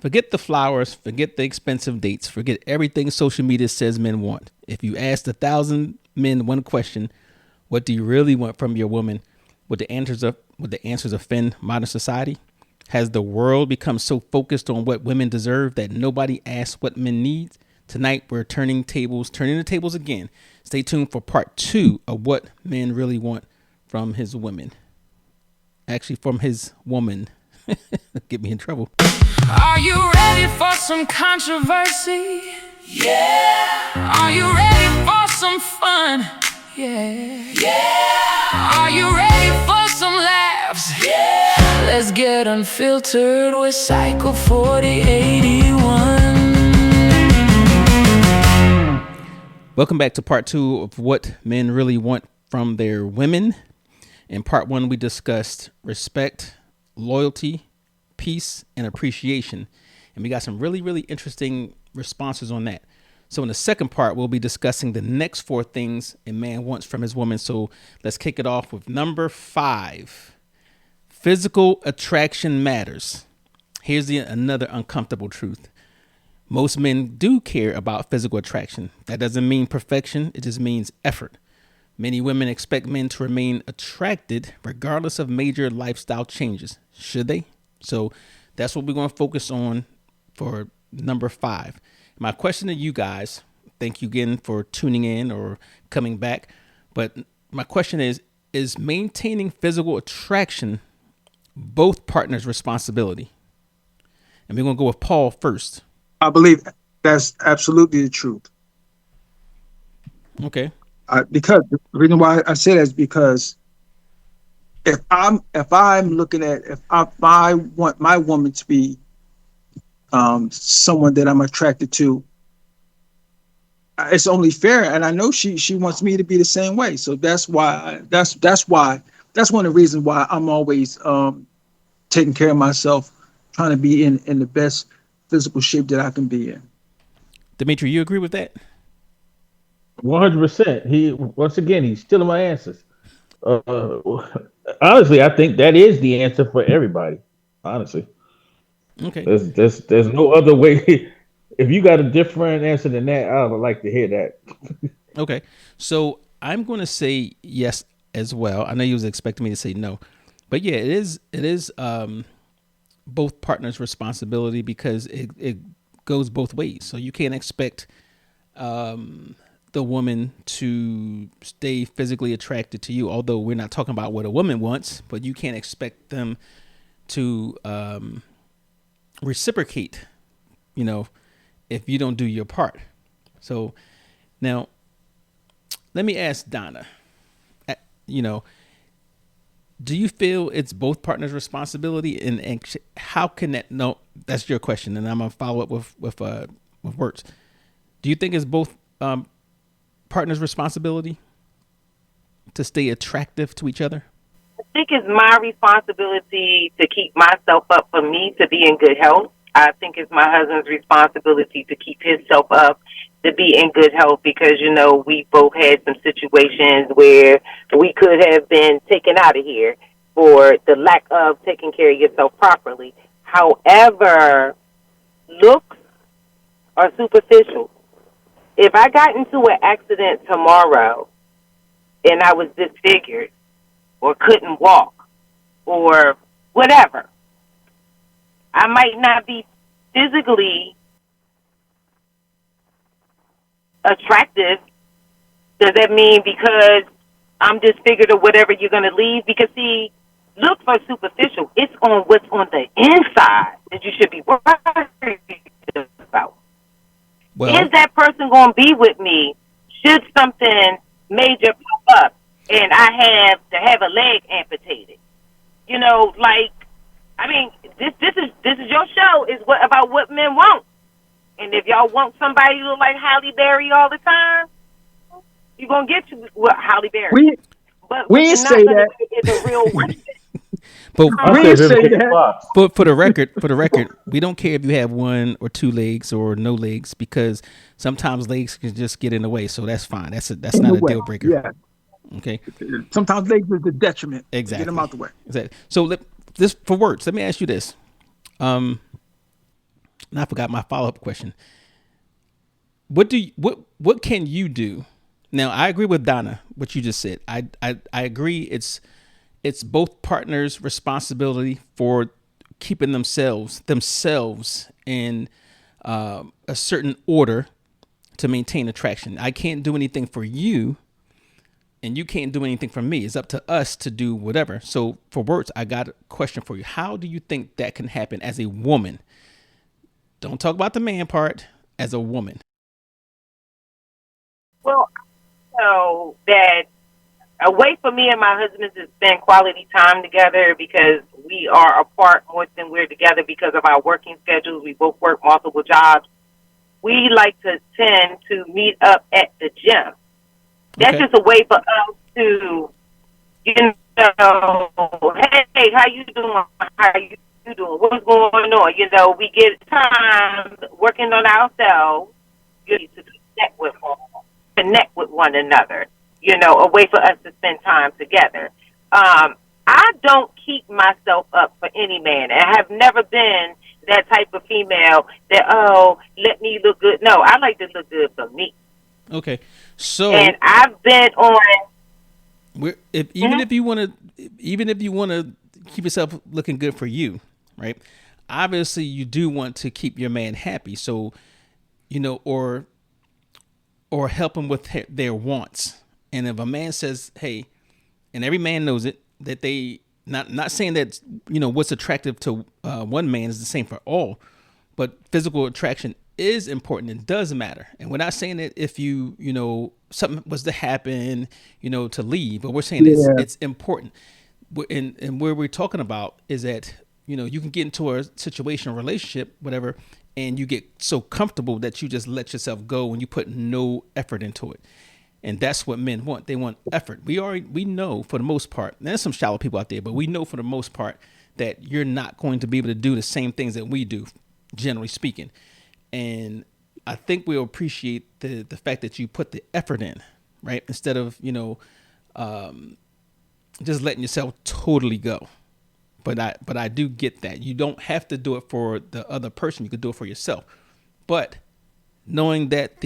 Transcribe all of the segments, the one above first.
Forget the flowers, forget the expensive dates, forget everything social media says men want. If you asked 1,000 men one question, what do you really want from your woman? Would the answers offend modern society? Has the world become so focused on what women deserve that nobody asks what men need? Tonight we're turning the tables again. Stay tuned for part 2 of what men really want from his women. Actually, from his woman. Get me in trouble. Are you ready for some controversy? Yeah. Are you ready for some fun? Yeah. Yeah. Are you ready for some laughs? Yeah. Let's get unfiltered with Cycle 4081. Welcome back to part 2 of what men really want from their women. In part 1, we discussed respect, loyalty, peace, and appreciation. And we got some really, really interesting responses on that. So in the second part, we'll be discussing the next 4 things a man wants from his woman. So let's kick it off with number 5. Physical attraction matters. Here's another uncomfortable truth. Most men do care about physical attraction. That doesn't mean perfection. It just means effort. Many women expect men to remain attracted regardless of major lifestyle changes. Should they? So that's what we're going to focus on for number 5. My question to you guys, thank you again for tuning in or coming back. But my question is maintaining physical attraction both partners' responsibility? And we're going to go with Paul first. I believe that's absolutely the truth. Okay. Because the reason why I say that is because if I want my woman to be someone that I'm attracted to, it's only fair, and I know she wants me to be the same way. So that's one of the reasons why I'm always taking care of myself, trying to be in the best physical shape that I can be in. Dimitri, you agree with that? 100%. He's stealing my answers. Honestly, I think that is the answer for everybody. Honestly, Okay. there's no other way. If you got a different answer than that, I would like to hear that. Okay. So I'm going to say yes as well. I know you was expecting me to say no, but yeah, it is both partners' responsibility because it goes both ways. So you can't expect the woman to stay physically attracted to you, although we're not talking about what a woman wants, but you can't expect them to reciprocate, if you don't do your part. So now let me ask Donna, do you feel it's both partners' responsibility, and how can that? No, that's your question, and I'm gonna follow up with words. Do you think it's both partners' responsibility to stay attractive to each other? I think it's my responsibility to keep myself up for me to be in good health. I think it's my husband's responsibility to keep himself up to be in good health because, we both had some situations where we could have been taken out of here for the lack of taking care of yourself properly. However, looks are superficial. If I got into an accident tomorrow and I was disfigured or couldn't walk or whatever, I might not be physically attractive. Does that mean because I'm disfigured or whatever you're going to leave? Because, see, looks are superficial. It's on what's on the inside that you should be worried about. Well, is that person going to be with me should something major pop up and I have to have a leg amputated? This is your show. Is about what men want. And if y'all want somebody to look like Halle Berry all the time, you're gonna get Halle Berry. We didn't say that. It's a real one. But we didn't say that. For the record, we don't care if you have 1 or 2 legs or no legs, because sometimes legs can just get in the way. So that's fine. That's not a deal breaker. Yeah. Okay. Sometimes legs is a detriment. Exactly. Get them out the way. Exactly. So for words, let me ask you this. And I forgot my follow up question. What can you do? Now I agree with Donna what you just said. I agree. It's both partners' responsibility for keeping themselves in a certain order to maintain attraction. I can't do anything for you, and you can't do anything for me. It's up to us to do whatever. So for words, I got a question for you. How do you think that can happen as a woman? Don't talk about the man part. As a woman. Well, so that a way for me and my husband to spend quality time together because we are apart more than we're together because of our working schedules. We both work multiple jobs. We like to tend to meet up at the gym. That's Okay. just a way for us to, you know, hey, how you doing? How you doing? What's going on? You know, we get time working on ourselves to connect with one another. You know, a way for us to spend time together. I don't keep myself up for any man. I have never been that type of female that let me look good. No, I like to look good for me. Okay. And So I've been on. even Mhm. if you want to, even if you want to keep yourself looking good for you, right? Obviously, you do want to keep your man happy. So or help them with their wants. And if a man says, "Hey," and every man knows it, that they not saying that what's attractive to one man is the same for all, but physical attraction is important and does matter. And we're not saying that if something was to happen, to leave, but we're saying Yeah. it's important. And where we're talking about is that you can get into a situation, a relationship, whatever, and you get so comfortable that you just let yourself go and you put no effort into it. And that's what men want. They want effort. We know for the most part. There's some shallow people out there, but we know for the most part that you're not going to be able to do the same things that we do, generally speaking. And I think we'll appreciate the fact that you put the effort in, right? Instead of just letting yourself totally go. But I do get that you don't have to do it for the other person. You could do it for yourself. But knowing that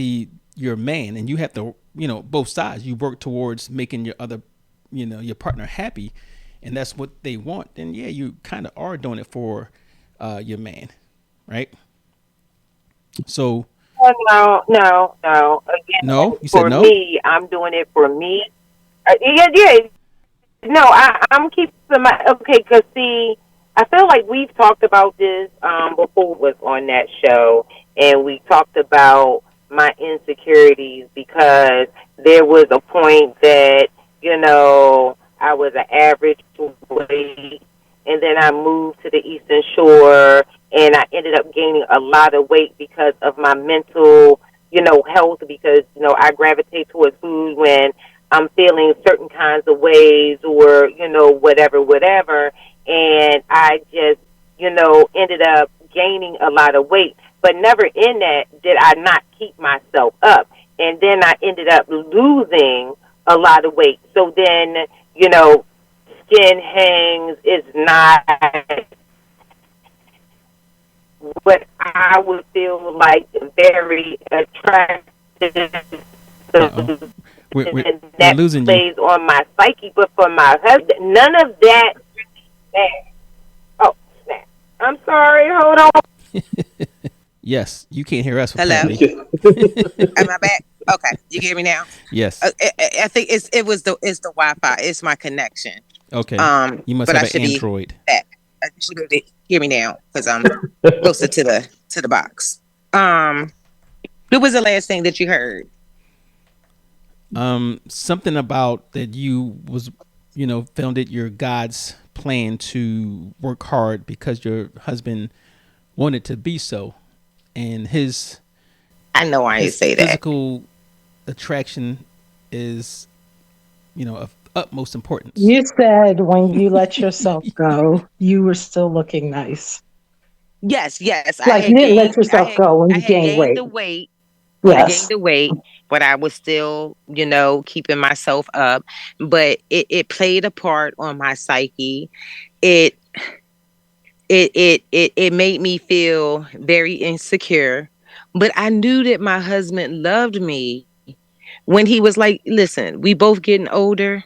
your man and you have to both sides, you work towards making your other your partner happy, and that's what they want, then yeah, you kind of are doing it for your man, right? So No, no, no. Again, no, you said for no. me, I'm doing it for me. Yeah, yeah. No, I'm keeping my okay. Cause see, I feel like we've talked about this before was on that show, and we talked about my insecurities because there was a point that I was an average weight, and then I moved to the Eastern Shore, and I ended up gaining a lot of weight because of my mental, health. Because I gravitate towards food when I'm feeling certain kinds of ways or, whatever, whatever. And I just, ended up gaining a lot of weight. But never in that did I not keep myself up. And then I ended up losing a lot of weight. So then, you know, skin hangs is not what I would feel like very attractive. Uh oh, And we're that losing you. plays on my psyche. But for my husband, none of that. Oh, snap. I'm sorry. Hold on. Yes, you can't hear us Hello, apparently. am I back? Okay, you can hear me now. Yes. I think it's the Wi-Fi. It's my connection. Okay. You must But have I an should be Android. back. You should be able to hear me now because I'm closer to the box. What was the last thing that you heard? Something about that you was found it your God's plan to work hard because your husband wanted to be so, and I know I ain't his say that. physical attraction is of utmost importance. You said when you let yourself go, you were still looking nice. Yes, yes, Like you didn't let yourself go when I you had gained gained weight. the weight. I gained Yes. the weight, but I was still, keeping myself up. But it played a part on my psyche. It It made me feel very insecure. But I knew that my husband loved me when he was like, listen, we both getting older.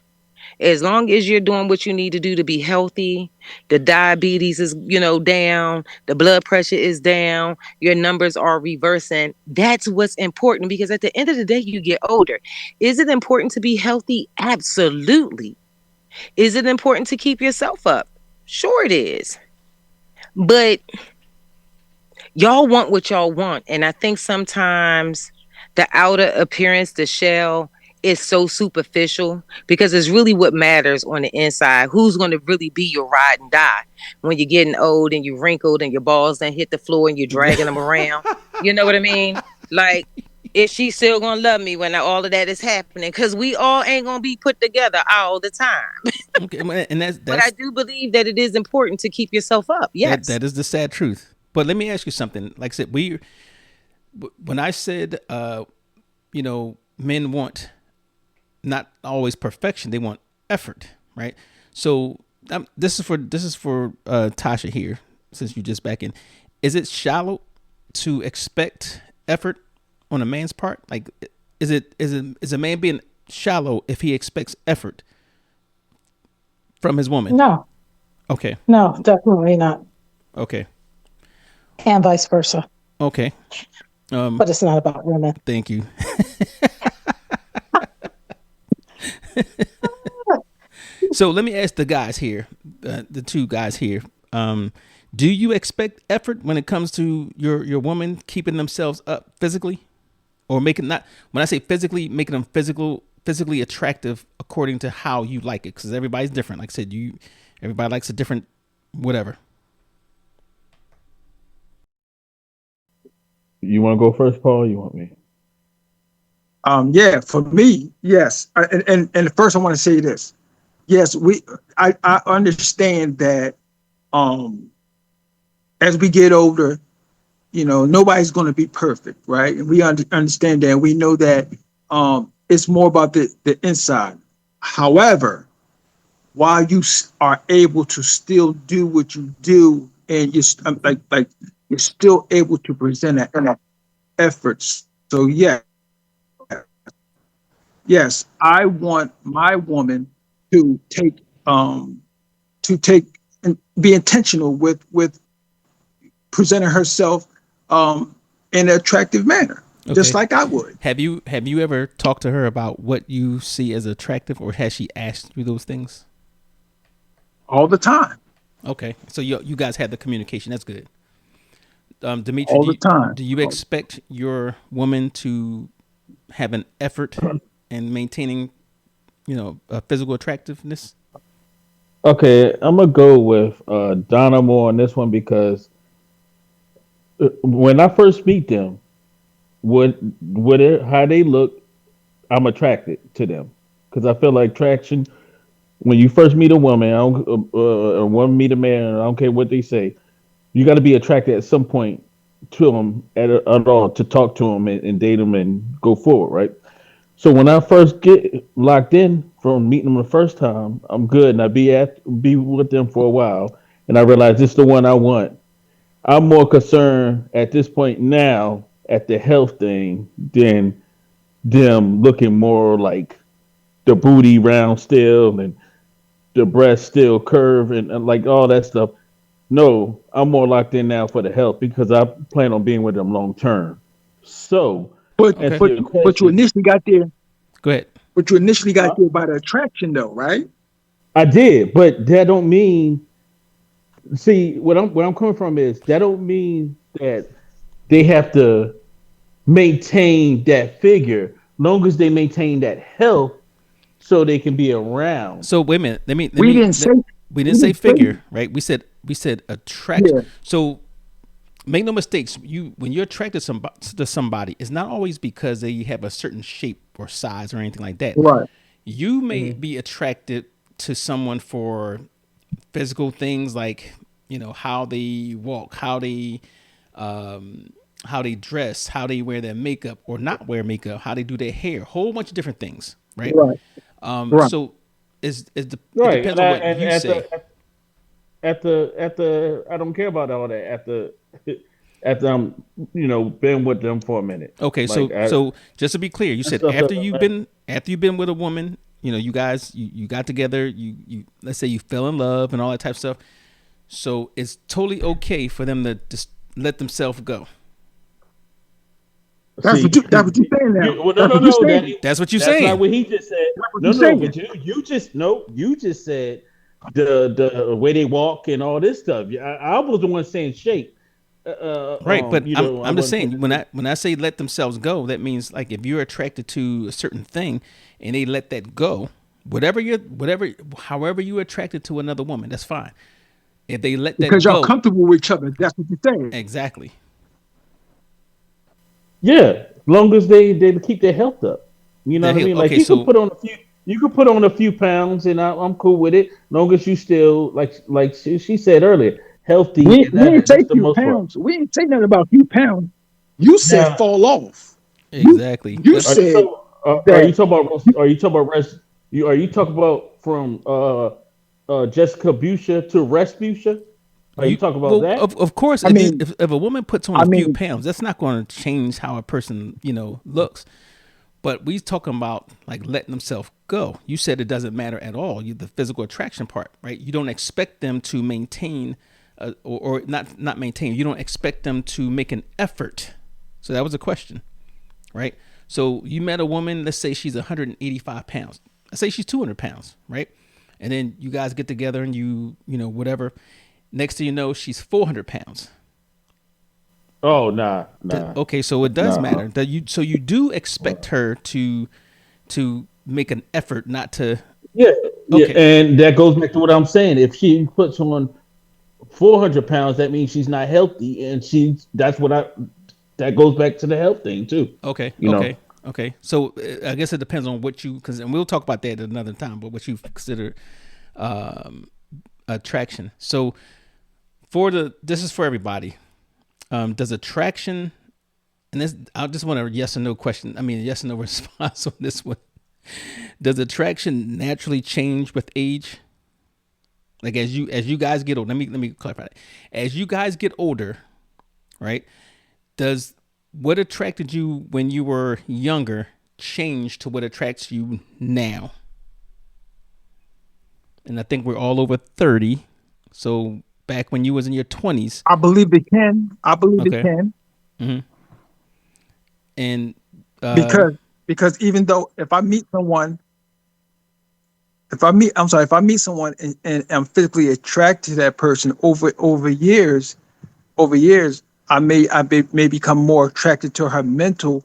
As long as you're doing what you need to do to be healthy, the diabetes is, down, the blood pressure is down, your numbers are reversing. That's what's important, because at the end of the day, you get older. Is it important to be healthy? Absolutely. Is it important to keep yourself up? Sure, it is. But y'all want what y'all want. And I think sometimes the outer appearance, the shell, is so superficial, because it's really what matters on the inside. Who's going to really be your ride and die when you're getting old and you wrinkled and your balls then hit the floor and you're dragging them around? You know what I mean? Like, is she still going to love me when all of that is happening? Because we all ain't going to be put together all the time. Okay, and But I do believe that it is important to keep yourself up. Yes. that is the sad truth. But let me ask you something. Like I said, when I said, men want not always perfection; they want effort, right? So this is for Tasha here, since you just back in. Is it shallow to expect effort on a man's part? Like, is a man being shallow if he expects effort from his woman? No, Okay. no, definitely not. Okay. And vice versa. Okay. But it's not about women. Thank you. So let me ask the guys here, the two guys here. Do you expect effort when it comes to your woman keeping themselves up physically, or making, not when I say physically, making them physically attractive according to how you like it? Because everybody's different. Like I said, everybody likes a different whatever. You want to go first, Paul? Or you want me? Yeah, for me, yes. And first I want to say this. Yes, I understand that as we get older, nobody's going to be perfect, right? And we understand that. We know that it's more about the inside. However, while you are able to still do what you do, and like you're still able to present an effort. So yes, I want my woman to take and be intentional with presenting herself in an attractive manner, just Okay. like I would. Have you ever talked to her about what you see as attractive, or has she asked you those things? All the time. Okay, so you guys had the communication. That's good. Dimitri, All the time. do you expect your woman to have an effort in maintaining, a physical attractiveness? Okay, I'm gonna go with Donna Moore on this one because when I first meet them, how they look, I'm attracted to them because I feel like attraction. When you first meet a woman, a woman meet a man, I don't care what they say, you got to be attracted at some point to them at all to talk to them and date them and go forward, right? So when I first get locked in from meeting them the first time, I'm good, and I be with them for a while, and I realize this is the one I want. I'm more concerned at this point now at the health thing than them looking more like the booty round still and the breast still curve and like all that stuff. No, I'm more locked in now for the health because I plan on being with them long term. So, But Okay, but answer your but you question, initially got there. go ahead. But you initially got there by the attraction, though, right? I did, but that don't mean. See, what I'm coming from is that don't mean that they have to maintain that figure. Long as they maintain that health, so they can be around. So wait a minute. We didn't say. We We didn't say didn't say. figure, right? We said attraction. Yeah. So make no mistakes. When you're attracted to somebody, it's not always because they have a certain shape or size or anything like that. Right. You may be attracted to someone for physical things like, how they walk, how they dress, how they wear their makeup or not wear makeup, how they do their hair, a whole bunch of different things, right? Right. Right. So it Right, depends on what you at say. after I don't care about all that after I'm been with them for a minute. Okay, Like so just to be clear, you that said stuff doesn't matter. after you've been with a woman, you guys you got together, you let's say you fell in love and all that type of stuff. So it's totally okay for them to just let themselves go. See, That's what you saying now. well, no, That's no, what you no, saying. Daddy. That's what you're That's not saying. what he just said. That's what No, you no, saying. but you just no, you just said the way they walk and all this stuff. Yeah, I was the one saying shape. Right, but I I'm just wasn't saying saying. when I say let themselves go, that means like if you're attracted to a certain thing and they let that go, whatever however you're attracted to another woman, that's fine. If they let that Because y'all go, comfortable with each other. That's what you're saying. exactly. Yeah, as long as they keep their health up. You know The what I hell, mean? Like okay, so you could put on a few pounds, and I'm cool with it. Long as you still like she said earlier, healthy, and We ain't say that's the few most part. pounds. We ain't say nothing about few pounds. You said Now, fall off. You exactly. you That's are you said talking? Are that you talking about? Are you talking about rest? Are you talking about from Jessica Busha to Respucia? Are you you talking about well that? of course I mean if a woman puts on I a few mean pounds, that's not going to change how a person looks. But we talking about like letting themselves go. You said it doesn't matter at all. The physical attraction part, right? You don't expect them to maintain, or not maintain. You don't expect them to make an effort. So that was a question, right? So you met a woman. Let's say she's 185 pounds. Let's say she's 200 pounds, right? And then you guys get together and whatever. Next thing you know, she's 400 pounds. Oh nah. Okay, so it does Nah. matter that you do expect her to make an effort not to. Yeah, yeah, Okay, and that goes back to what I'm saying. If she puts on 400 pounds, that means she's not healthy, and that goes back to the health thing too. okay, You know, okay, okay. So I guess it depends on what you, because, and we'll talk about that at another time, but what you consider um, attraction. So this is for everybody. Does attraction, and this I just want a yes or no question. I mean, yes or no response on this one. Does attraction naturally change with age? Like as you guys get older, let me clarify that. As you guys get older, right? Does what attracted you when you were younger change to what attracts you now? And I think we're all over 30. So back when you was in your 20s, I believe it can. I believe it okay. can. Hmm. And Because even though if I meet someone and I'm physically attracted to that person over years, I may become more attracted to her mental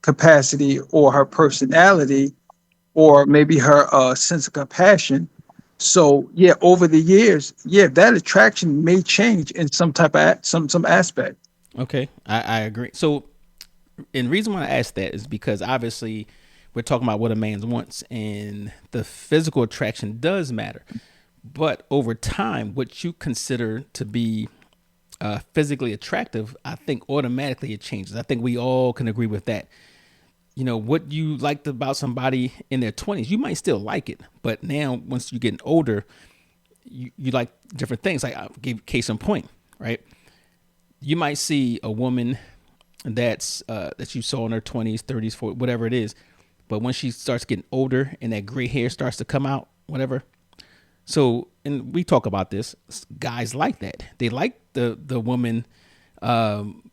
capacity or her personality or maybe her sense of compassion. So yeah, over the years, yeah, that attraction may change in some type of some aspect. okay, I agree. So and reason why I asked that is because obviously we're talking about what a man wants, and the physical attraction does matter. But over time, what you consider to be physically attractive, I think automatically it changes. I think we all can agree with that. What you liked about somebody in their 20s, you might still like it, but now once you're getting older, you like different things. Like I'll give case in point, right? You might see a woman that you saw in her 20s, 30s, 40s, whatever it is, but when she starts getting older and that gray hair starts to come out, whatever. So, and we talk about this. Guys like that. They like the woman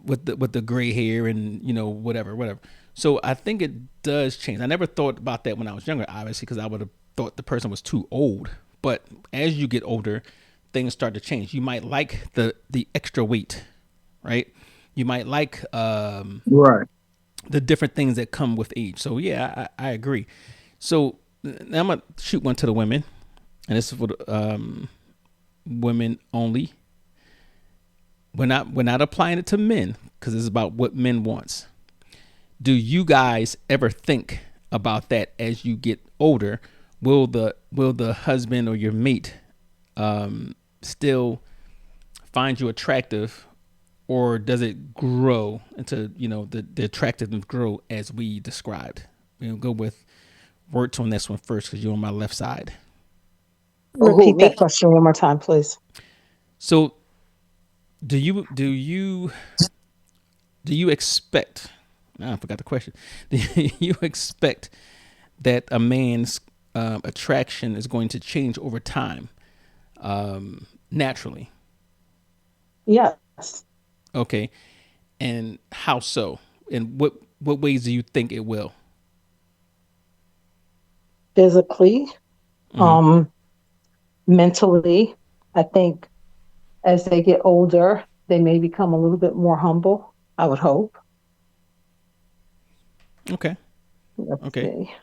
with the gray hair and whatever. So I think it does change. I never thought about that when I was younger, obviously, because I would have thought the person was too old. But as you get older, things start to change. You might like the extra weight, right? You might like Right. the different things that come with age. So yeah, I agree. So now I'm gonna shoot one to the women, and this is for the, women only. We're not applying it to men because it's about what men wants. Do you guys ever think about that as you get older? Will the husband or your mate still find you attractive, or does it grow into the attractiveness grow as we described? We'll go with words on this one first because you're on my left side. Who, Repeat that me? question one more time, please. So, do you expect? I forgot the question. Do you expect that a man's attraction is going to change over time, naturally? Yes. Okay, and how so? And what ways do you think it will? Physically, Hmm. um, mentally, I think as they get older, they may become a little bit more humble. I would hope. Okay. Let's Okay. see.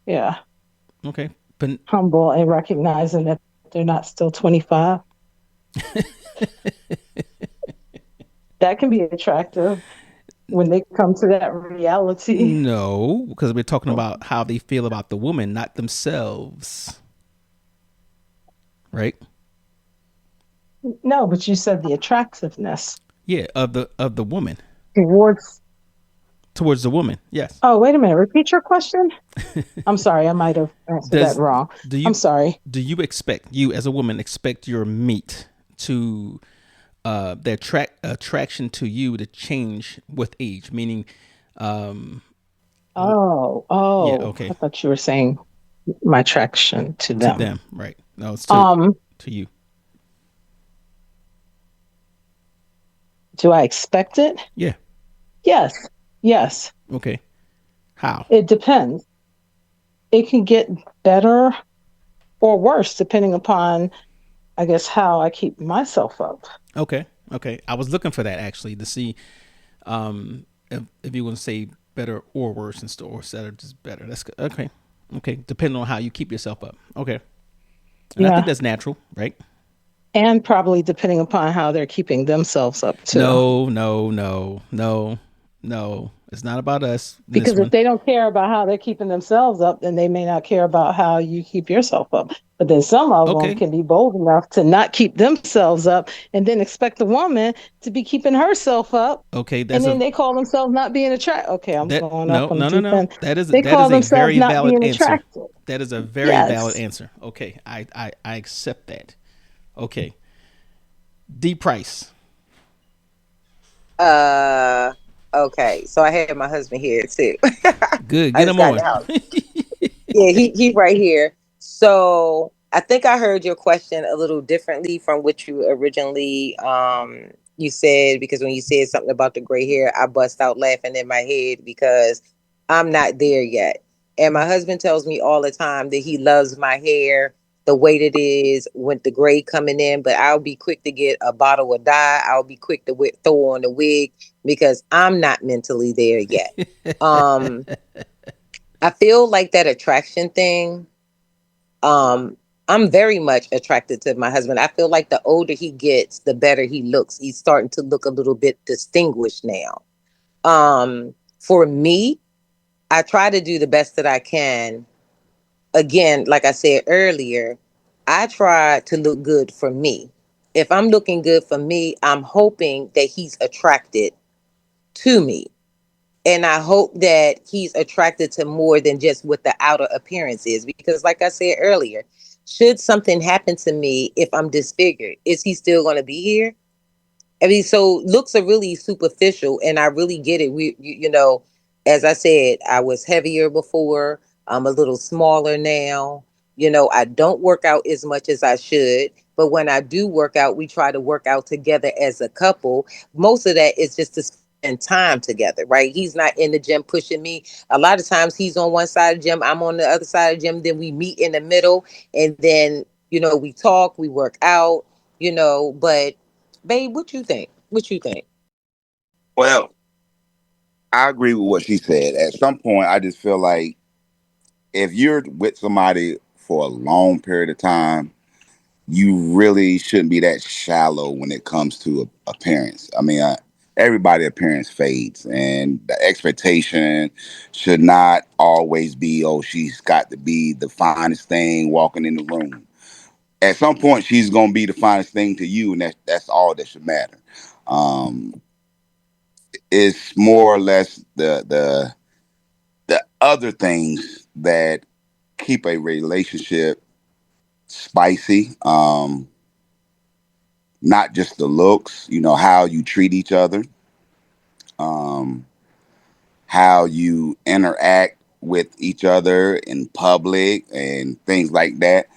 Yeah. Okay. But Humble and recognizing that they're not still 25. That can be attractive when they come to that reality. no, because we're talking about how they feel about the woman, not themselves, right? No, but you said the attractiveness Yeah, of the woman towards. towards the woman. Yes. Oh, wait a minute. Repeat your question. I'm sorry. I might have answered that Does wrong. do I'm you sorry. do you expect you as a woman expect your meat to the attraction to you to change with age? Meaning, um, Oh, yeah, oh, I okay, thought you were saying my attraction to to them. them, right? No, it's Um, to you. do I expect it? Yeah. Yes. Yes. Okay. How? It depends. It can get better or worse depending upon, I guess, how I keep myself up. Okay. Okay. I was looking for that actually to see if you want to say better or worse instead of just better. That's good. Okay. Okay. Depending on how you keep yourself up. Okay. And I think Yeah. that's natural, right? And probably depending upon how they're keeping themselves up too. No, no, no, no, no. It's not about us in this Because if one. they don't care about how they're keeping themselves up, then they may not care about how you keep yourself up. But then some of them Okay. can be bold enough to not keep themselves up and then expect the woman to be keeping herself up. Okay. And That's then a they call themselves not being attracted. Okay, I'm that going off no on the no no deep no. end. That is They that call is a themselves very not valid being answer. attracted. That is a very valid Yes. answer. Okay. I accept that. Okay. D price. Uh, okay. So I had my husband here too. Good. I Get just them got in on. the house. Yeah, he right here. So I think I heard your question a little differently from what you originally you said, because when you said something about the gray hair, I bust out laughing in my head because I'm not there yet. And my husband tells me all the time that he loves my hair the way that it is with the gray coming in, but I'll be quick to get a bottle of dye. I'll be quick to throw on the wig because I'm not mentally there yet. Um I feel like that attraction thing. Um, I'm very much attracted to my husband. I feel like the older he gets, the better he looks. He's starting to look a little bit distinguished now. For me, I try to do the best that I can. Again, like I said earlier, I try to look good for me. If I'm looking good for me, I'm hoping that he's attracted to me. And I hope that he's attracted to more than just what the outer appearance is. Because, like I said earlier, should something happen to me if I'm disfigured, is he still going to be here? I mean, so looks are really superficial, and I really get it. As I said, I was heavier before. I'm a little smaller now. I don't work out as much as I should, but when I do work out, we try to work out together as a couple. Most of that is just to spend time together, right? He's not in the gym pushing me. A lot of times he's on one side of the gym, I'm on the other side of the gym. Then we meet in the middle, and then we talk, we work out. But babe, what you think? What you think? Well, I agree with what she said. At some point, I just feel like if you're with somebody for a long period of time, you really shouldn't be that shallow when it comes to appearance. I mean, everybody appearance fades, and the expectation should not always be, oh, she's got to be the finest thing walking in the room. At some point, she's gonna be the finest thing to you, and that's all that should matter. Um, it's more or less the other things that keep a relationship spicy. Not just the looks, how you treat each other, um, how you interact with each other in public and things like that.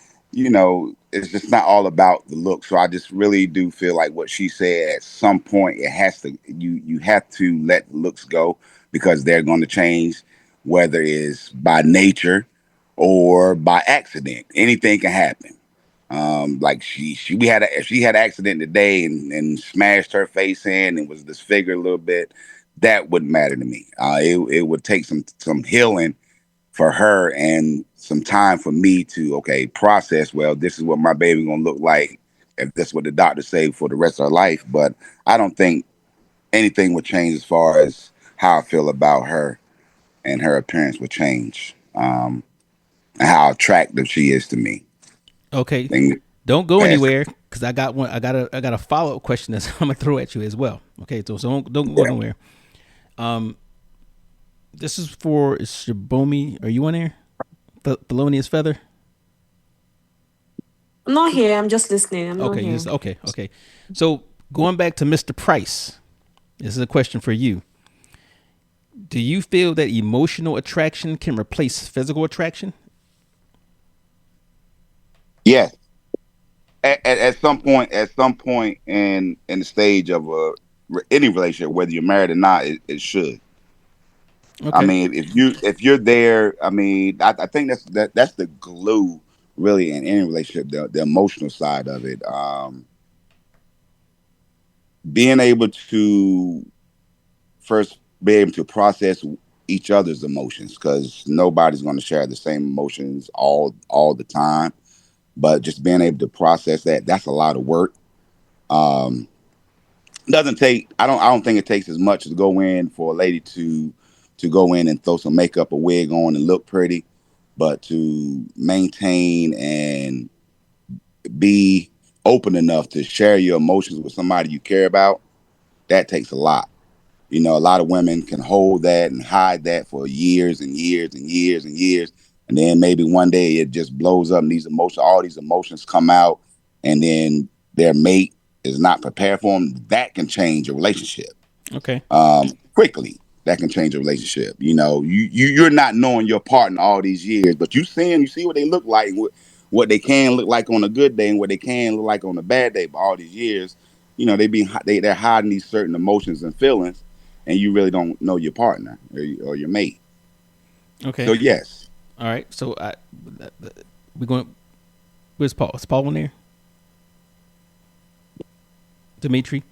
It's just not all about the look. So I just really do feel like what she said, at some point it has to, you have to let the looks go, because they're going to change, whether it's by nature or by accident. Anything can happen. Like she had an accident today and smashed her face in and was disfigured a little bit. That wouldn't matter to me. It would take some healing for her and some time for me to, okay, process. Well, this is what my baby gonna look like if that's what the doctor say for the rest of her life. But I don't think anything would change as far as how I feel about her, and her appearance would change. And how attractive she is to me. Okay. Thing Don't go past. anywhere, because I got one. I got a follow up question that's I'm gonna throw at you as well. Okay, so don't go Yeah. nowhere. This is for Shabomi. Are you on there? Thelonious Feather. I'm not here. I'm just listening. I'm not Okay, here. okay. So going back to Mr. Price, this is a question for you. Do you feel that emotional attraction can replace physical attraction? Yes. At some point in the stage of any relationship, whether you're married or not, it should. I Okay. mean, if you're there, I mean, I think that's the glue, really, in any relationship, the emotional side of it. Being able to first be able to process each other's emotions, because nobody's going to share the same emotions all the time. But just being able to process that's a lot of work. Um, doesn't take I don't think it takes as much to go in for a lady to go in and throw some makeup, a wig on, and look pretty, but to maintain and be open enough to share your emotions with somebody you care about, that takes a lot. A lot of women can hold that and hide that for years and years and years and years. And then maybe one day it just blows up and all these emotions come out, and then their mate is not prepared for them. That can change a relationship Okay. quickly. That can change a relationship. You're not knowing your partner all these years, but you see what they look like, what they can look like on a good day and what they can look like on a bad day. But all these years, they're hiding these certain emotions and feelings, and you really don't know your partner or your mate. So Okay. yes, All right. So we're going. Where's Paul? Is Paul on there? Dimitri.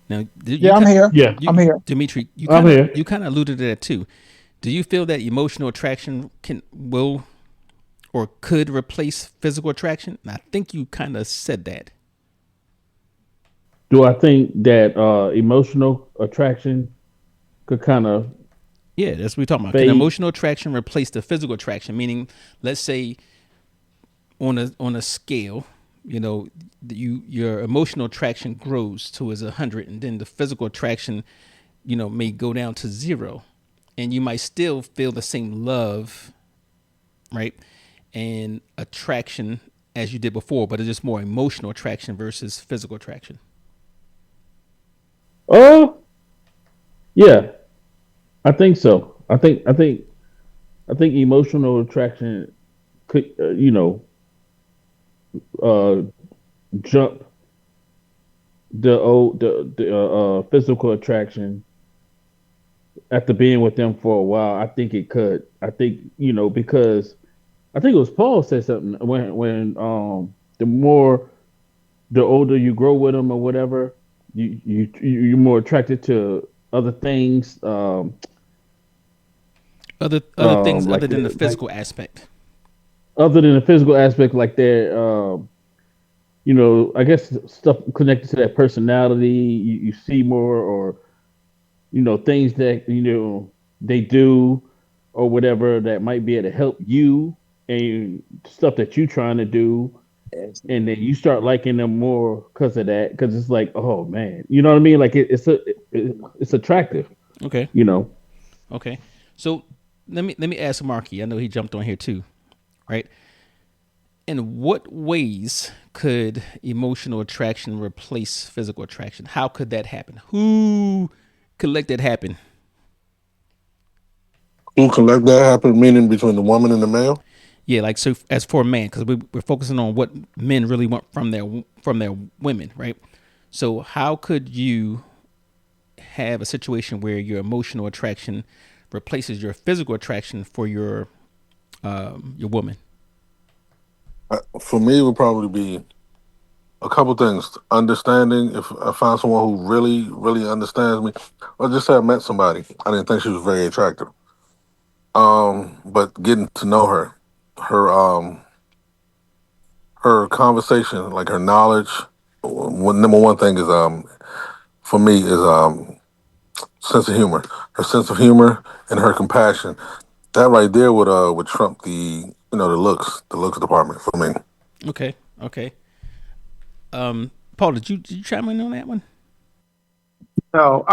Now Yeah, I'm here. Yeah, I'm here. Dimitri, you I'm kind of here. you kind of alluded to that too. Do you feel that emotional attraction will or could replace physical attraction? And I think you kind of said that. Do I think that emotional attraction could kind of Yeah, that's what we're talking about. Can fade? emotional attraction replace the physical attraction? Meaning, let's say on a scale, your emotional attraction grows to as 100, and then the physical attraction, may go down to 0, and you might still feel the same love, right, and attraction as you did before, but it's just more emotional attraction versus physical attraction. Oh, yeah, I think so. I think emotional attraction could, uh, jump the physical attraction after being with them for a while. I think it could. I think because I think it was Paul said something when the older you grow with them or whatever, you're more attracted to other things, Other things like other than the physical aspect. other than the physical aspect, like their I guess stuff connected to that personality. You see more, or things that they do or whatever that might be able to help you and stuff that you trying to do, and then you start liking them more because of that, because it's like, oh man, you know what I mean, like it's attractive, Okay. you know. Okay. So let me ask Marky. I know he jumped on here too, right? In what ways could emotional attraction replace physical attraction? How could that happen? Who could let that happen? Who can let that happen? Meaning between the woman and the male. Yeah, like so as for a man, because we're focusing on what men really want from their women, right? So how could you have a situation where your emotional attraction replaces your physical attraction for your woman? For me, it would probably be a couple things. Understanding, if I found someone who really, really understands me, or just say I met somebody, I didn't think she was very attractive. But getting to know her, her her conversation, like her knowledge. Number one thing is for me is sense of humor. Her sense of humor and her compassion. That right there would trump the looks department for me. Okay, okay. Paul, did you chime in on that one? No,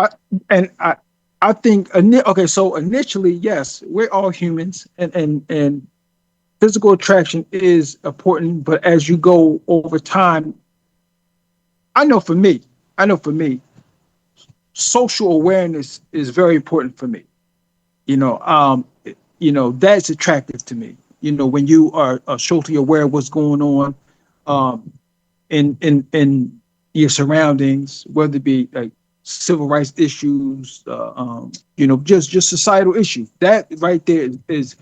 I think okay. So initially, yes, we're all humans, and physical attraction is important. But as you go over time, I know for me, I know for me, social awareness is very important for me. You know, that's attractive to me. When you are socially aware of what's going on, um, in your surroundings, whether it be like civil rights issues, just societal issues. That right there is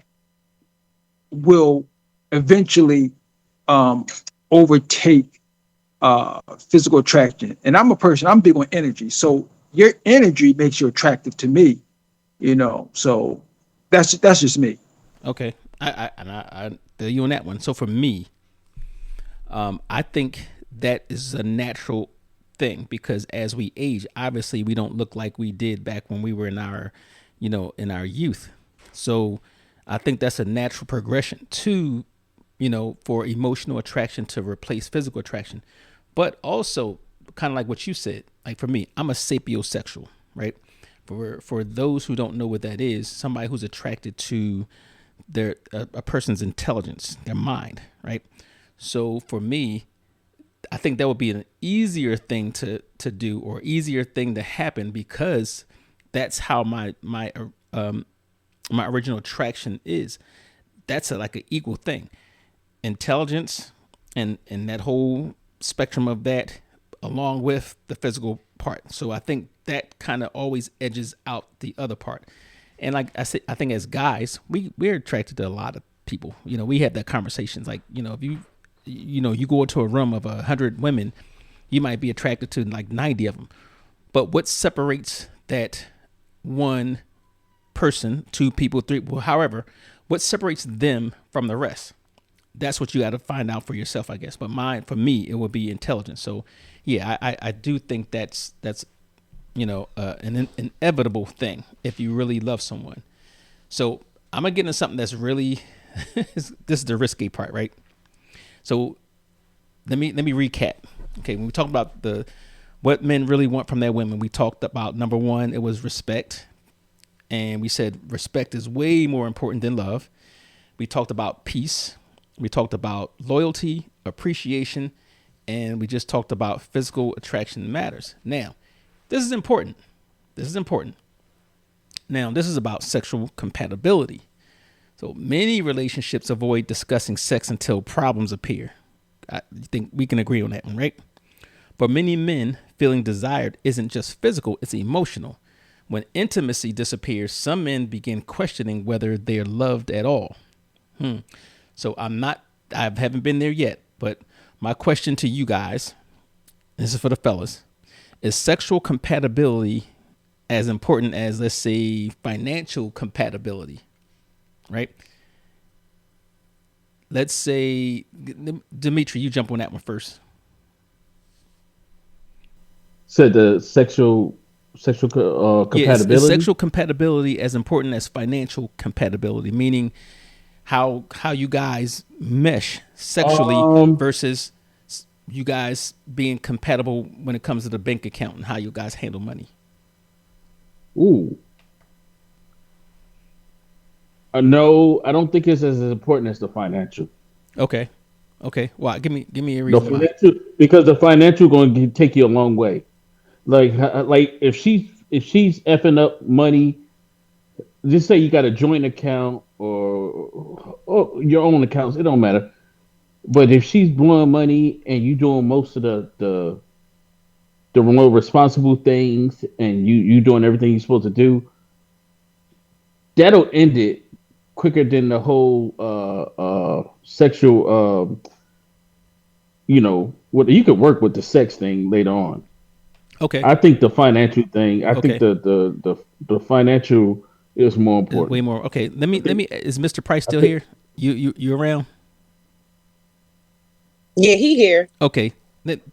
will eventually um, overtake physical attraction. And I'm a person. I'm big on energy, so your energy makes you attractive to me. So that's just me. Okay, I feel you on that one. So for me, I think that is a natural thing because as we age, obviously we don't look like we did back when we were in our, in our youth. So I think that's a natural progression to, for emotional attraction to replace physical attraction. But also, kind of like what you said, like for me, I'm a sapiosexual, right? For those who don't know what that is, somebody who's attracted to a person's intelligence, their mind, right? So for me, I think that would be an easier thing to do or easier thing to happen because that's how my original attraction is. That's like an equal thing. Intelligence and that whole spectrum of that along with the physical part. So I think that kind of always edges out the other part. And like I said, I think as guys, we're attracted to a lot of people. We have that conversations. Like, if you go into a room of 100 women, you might be attracted to like 90 of them. But what separates that one person, two people, three, well, however, what separates them from the rest? That's what you got to find out for yourself, I guess. But for me, it would be intelligence. So, yeah, I do think that's an inevitable thing if you really love someone. So I'm gonna get into something that's really this is the risky part, right? So let me recap. Okay, when we talk about what men really want from their women, we talked about number one, it was respect, and we said respect is way more important than love. We talked about peace. We talked about loyalty, appreciation, and we just talked about physical attraction matters. Now, this is important. This is important. Now, this is about sexual compatibility. So many relationships avoid discussing sex until problems appear. I think we can agree on that one, right? For many men, feeling desired isn't just physical, it's emotional. When intimacy disappears, some men begin questioning whether they are loved at all. So I haven't been there yet, but my question to you guys, this is for the fellas, is sexual compatibility as important as, let's say, financial compatibility, right? Let's say, Dimitri, you jump on that one first. Said the sexual Yeah, is compatibility. sexual compatibility as important as financial compatibility? Meaning, how you guys mesh sexually Um, versus you guys being compatible when it comes to the bank account and how you guys handle money. ooh, no, I don't think it's as important as the financial. Okay. Okay. Why? Give me a The reason why. financial, because the financial going to take you a long way. Like if she's effing up money, just say you got a joint account or your own accounts, it don't matter. But if she's blowing money and you doing most of the more responsible things and you doing everything you're supposed to do, that'll end it quicker than the whole sexual what you could work with the sex thing later on. Okay. I think the financial thing, I think Okay. the financial is more Is way important. more. Okay. Let me I let think me. Is Mr. Price I still think here? You around? Yeah, he here. Okay.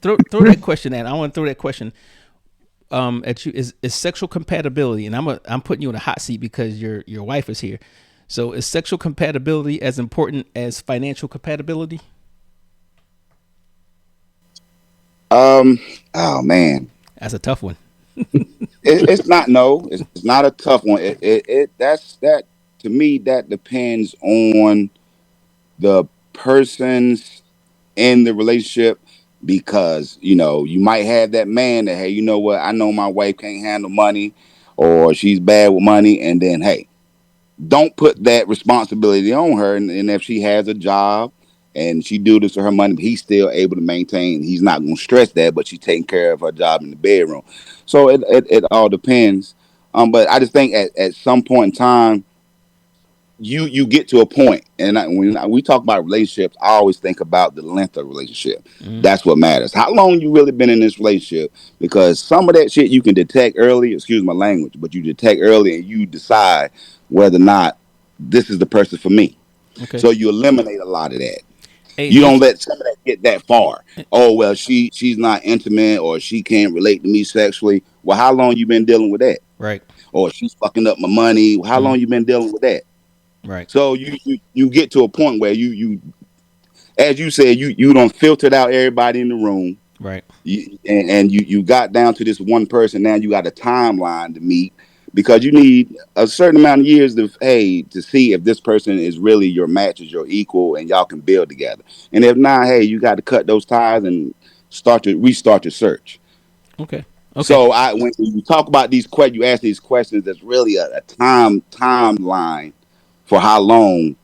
Throw that question at. I want to throw that question at you. Is sexual compatibility, and I'm putting you in a hot seat because your wife is here. So is sexual compatibility as important as financial compatibility? Um, oh man, That's a tough one. it's not. No, it's not a tough one. That to me that depends on the person's in the relationship, because you might have that man that, hey, you know what, I know my wife can't handle money or she's bad with money, and then hey, don't put that responsibility on her. And if she has a job and she do this for her money, but he's still able to maintain, he's not going to stress that, but she's taking care of her job in the bedroom. So it all depends. But I just think at some point in time, you get to a point, and when we talk about relationships, I always think about the length of relationship. Mm, That's what matters. How long you really been in this relationship? Because some of that shit you can detect early. Excuse my language, but you detect early, and you decide whether or not this is the person for me. okay. So you eliminate a lot of that. Hey, You don't just let some of that get that far. Oh well, she's not intimate, or she can't relate to me sexually. Well, how long you been dealing with that? right. Or she's fucking up my money. How Mm, long you been dealing with that? right. So you get to a point where you as you said, you don't filtered out everybody in the room. Right. And you got down to this one person. Now you got a timeline to meet, because you need a certain amount of years to see if this person is really your match, is your equal, and y'all can build together. And if not, hey, you got to cut those ties and restart your search. Okay. Okay. So when you talk about these questions, you ask these questions. There's really a timeline for how long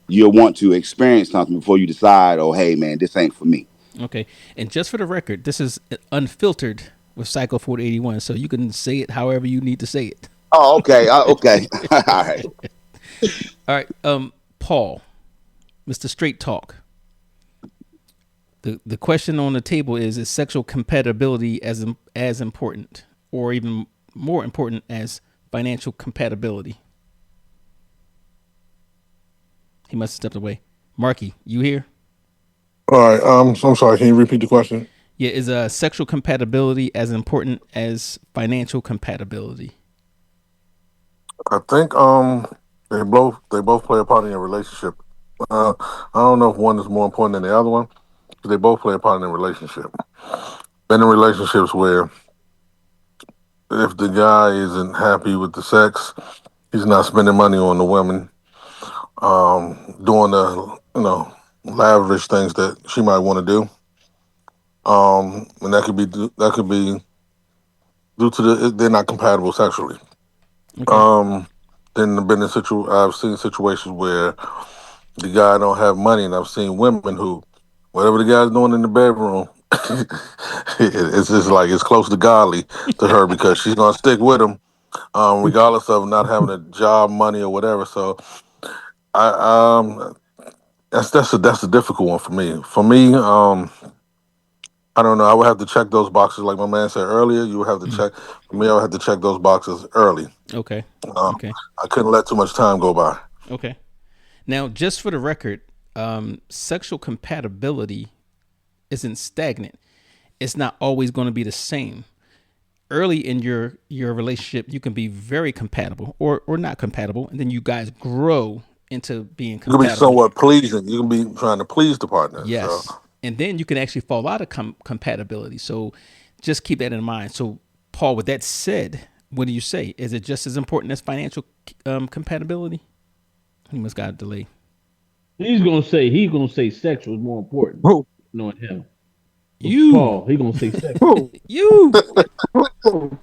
you'll want to experience something before you decide, oh, hey, man, this ain't for me. Okay. And just for the record, this is unfiltered with Psycho 481, so you can say it however you need to say it. Oh, okay. Okay. All right. All right. Paul, Mr. Straight Talk. The question on the table is sexual compatibility as important or even more important as financial compatibility? He must have stepped away. Marky, you here? All right. So I'm sorry. Can you repeat the question? Yeah, is sexual compatibility as important as financial compatibility? I think they both play a part in your relationship. I don't know if one is more important than the other one, but they both play a part in the relationship. Been in relationships where if the guy isn't happy with the sex, he's not spending money on the women, doing the lavish things that she might want to do, and that could be due to they're not compatible sexually. Okay. Um, then I've seen situations where the guy don't have money, and I've seen women who, whatever the guy's doing in the bedroom, it's just like it's close to godly to her because she's gonna stick with him, regardless of not having a job, money, or whatever. So I that's a difficult one for me. For me, I don't know. I would have to check those boxes, like my man said earlier. You would have to Mm, check. For me, I would have to check those boxes early. okay. Um, Okay. I couldn't let too much time go by. Okay. Now, just for the record, sexual compatibility isn't stagnant. It's not always going to be the same. Early in your relationship, you can be very compatible or not compatible, and then you guys grow into being You can be compatible. somewhat pleasing. You can be trying to please the partner. So Yes, and then you can actually fall out of compatibility. So just keep that in mind. So, Paul, with that said, what do you say? Is it just as important as financial compatibility? He must got a delay. He's gonna say sexual is more important, Who? knowing him. You, Paul, he gonna say sex. Who? you. Who?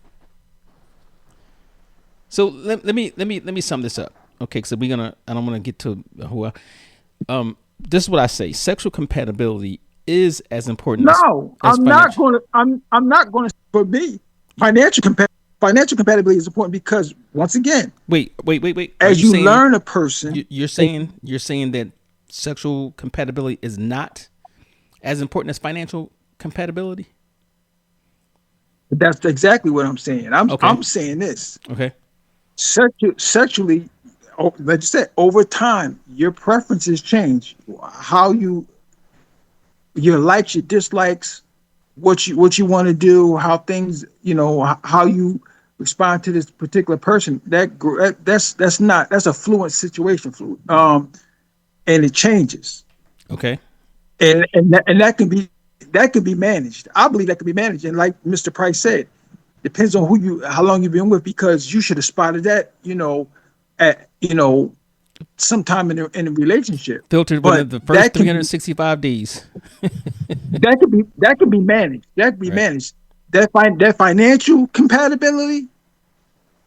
So let me sum this up. Okay, so we're gonna. I don't want to get to who. This is what I say. Sexual compatibility is as important No, as I'm not financial. going to. I'm not going to. For me, financial compatibility is important because once again, Wait. Are as you you saying learn a person, you're saying that sexual compatibility is not as important as financial compatibility? that's exactly what I'm saying. I'm Okay. I'm saying this. Okay. Sexually, like you said, over time, your preferences change. How your likes, your dislikes, what you want to do, how things, how you respond to this particular person. That's a fluent situation, and it changes, Okay. and that can be managed. I believe that can be managed, and like Mr. Price said, depends on how long you've been with, because you should have spotted that, at sometime in a relationship. Filtered But within the first 365 days. that can be managed. That can be Right. managed. That financial compatibility,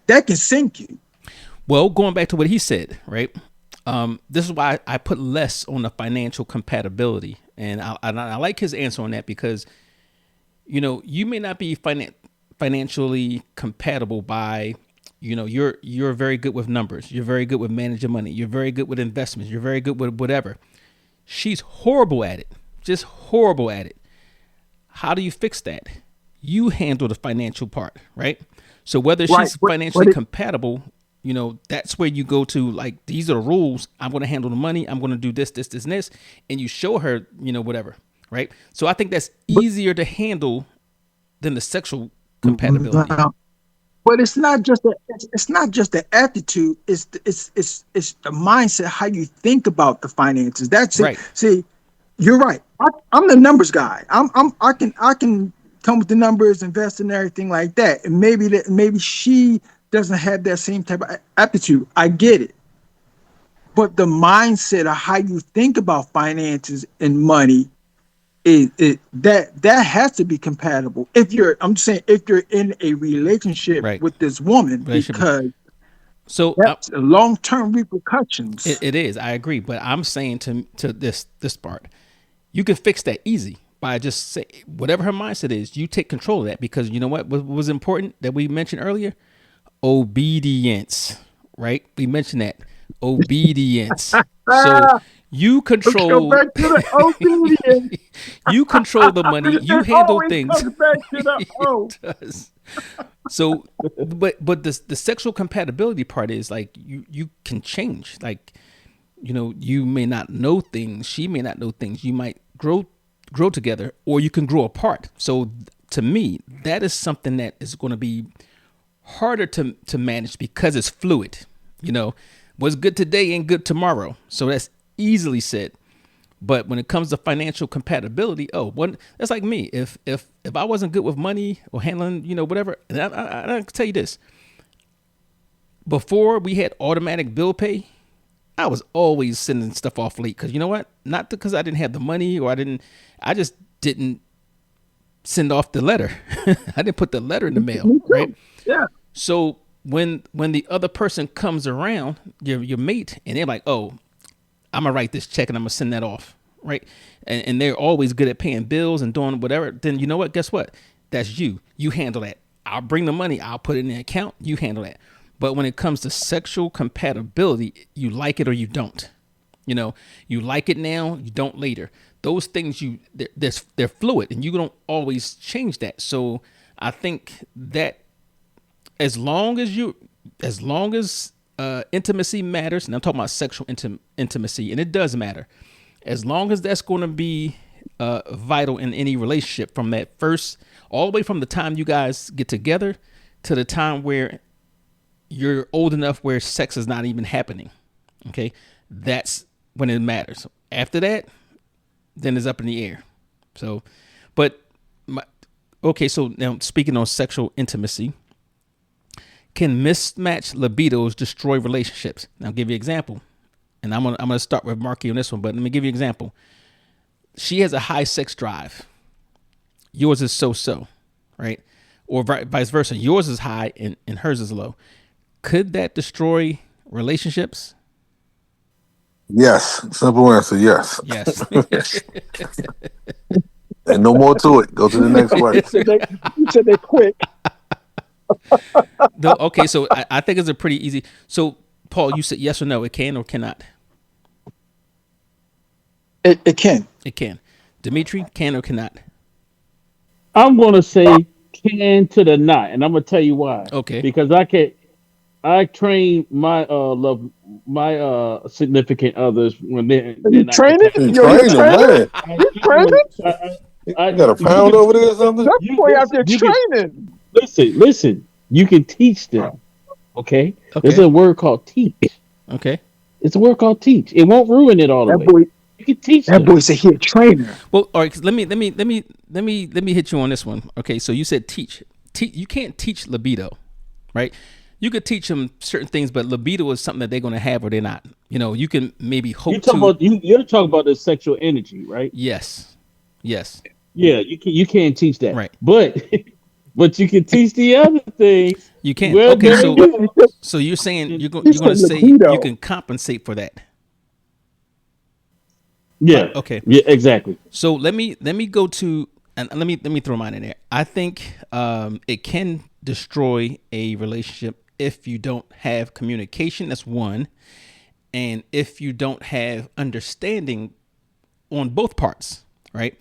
that can sink you. Well, going back to what he said, right? This is why I put less on the financial compatibility, and I like his answer on that because you may not be financially compatible by you're very good with numbers, you're very good with managing money, you're very good with investments, you're very good with whatever. She's horrible at it, just horrible at it. How do you fix that? You handle the financial part, right? So whether Right. she's But financially but it, compatible, that's where you go to, like, these are the rules. I'm going to handle the money. I'm going to do this, and this. And you show her, whatever, right? So I think that's but easier to handle than the sexual compatibility. but it's not just the attitude. It's the mindset, how you think about the finances. That's it. Right. See, you're right. I'm the numbers guy. I can come with the numbers, invest and everything like that. And maybe she doesn't have that same type of aptitude. I get it. But the mindset of how you think about finances and money, that has to be compatible. I'm just saying, if you're in a relationship Right. with this woman, Relationship. because So that's long-term repercussions. it is. I agree. But I'm saying to this part, you can fix that easy by just say whatever her mindset is. You take control of that, because you know what was important that we mentioned earlier: obedience. Right? We mentioned that obedience. So Ah, you let's go control. back to the obedience. You control the money. You It handle always things. comes back to the It does. So, but the sexual compatibility part is like you can change. Like, you may not know things, she may not know things. You might grow together, or you can grow apart. So to me, that is something that is going to be harder to manage because it's fluid. What's good today ain't good tomorrow. So that's easily said. But when it comes to financial compatibility, that's like me. If I wasn't good with money or handling, whatever, and I can tell you this: before we had automatic bill pay, I was always sending stuff off late, because you know what? Not because I didn't have the money, or I just didn't send off the letter. I didn't put the letter in the mail, me right? too. Yeah. So when the other person comes around, your mate, and they're like, oh, I'm gonna write this check and I'm gonna send that off, right? And they're always good at paying bills and doing whatever. Then you know what? Guess what? That's you. You handle that. I'll bring the money. I'll put it in the account. You handle that. But when it comes to sexual compatibility, you like it or you don't. You like it now, you don't later. Those things they're fluid, and you don't always change that. So I think that as long as intimacy matters, and I'm talking about sexual intimacy, and it does matter, as long as that's going to be vital in any relationship, from that first, all the way from the time you guys get together to the time where you're old enough where sex is not even happening. Okay, that's when it matters. After that, then it's up in the air. So, but okay. So now, speaking on sexual intimacy, can mismatched libidos destroy relationships? Now, I'll give you an example. and I'm gonna start with Marky on this one, but let me give you an example. She has a high sex drive. Yours is so, right? Or vice versa. Yours is high and hers is low. Could that destroy relationships? Yes. Simple answer. Yes. Yes. And no more to it. Go to the next question. You said they quick. Okay, so I think it's a pretty easy. So, Paul, you said yes or no. It can or cannot. It can. It can. Dimitri, can or cannot. I'm gonna say can to the not, and I'm gonna tell you why. Okay. Because I train my my significant others when they're You not the training? type You of Yo, you train them, training? man. I You train training? them. You got a pound over there or something? That boy out there you can training. listen. You can teach them. Okay. There's Okay. a word called teach. Okay. It's a word called teach. It won't ruin it all the That way. boy, You can teach that them. boy said he a trainer. Well, all right. Let me hit you on this one. Okay. So you said teach. You can't teach libido, right? You could teach them certain things, but libido is something that they're going to have or they're not. You can maybe You hope talk to. about you're talking about the sexual energy, right? Yes. Yes. Yeah, you can't teach that, Right. but but you can teach the other things. You can. Well, Okay. very So good. so you're saying He you're going to said say you libido. can compensate for that. Yeah, Okay. yeah, exactly. So let me go to and let me throw mine in there. I think it can destroy a relationship if you don't have communication. That's one, and if you don't have understanding on both parts, right?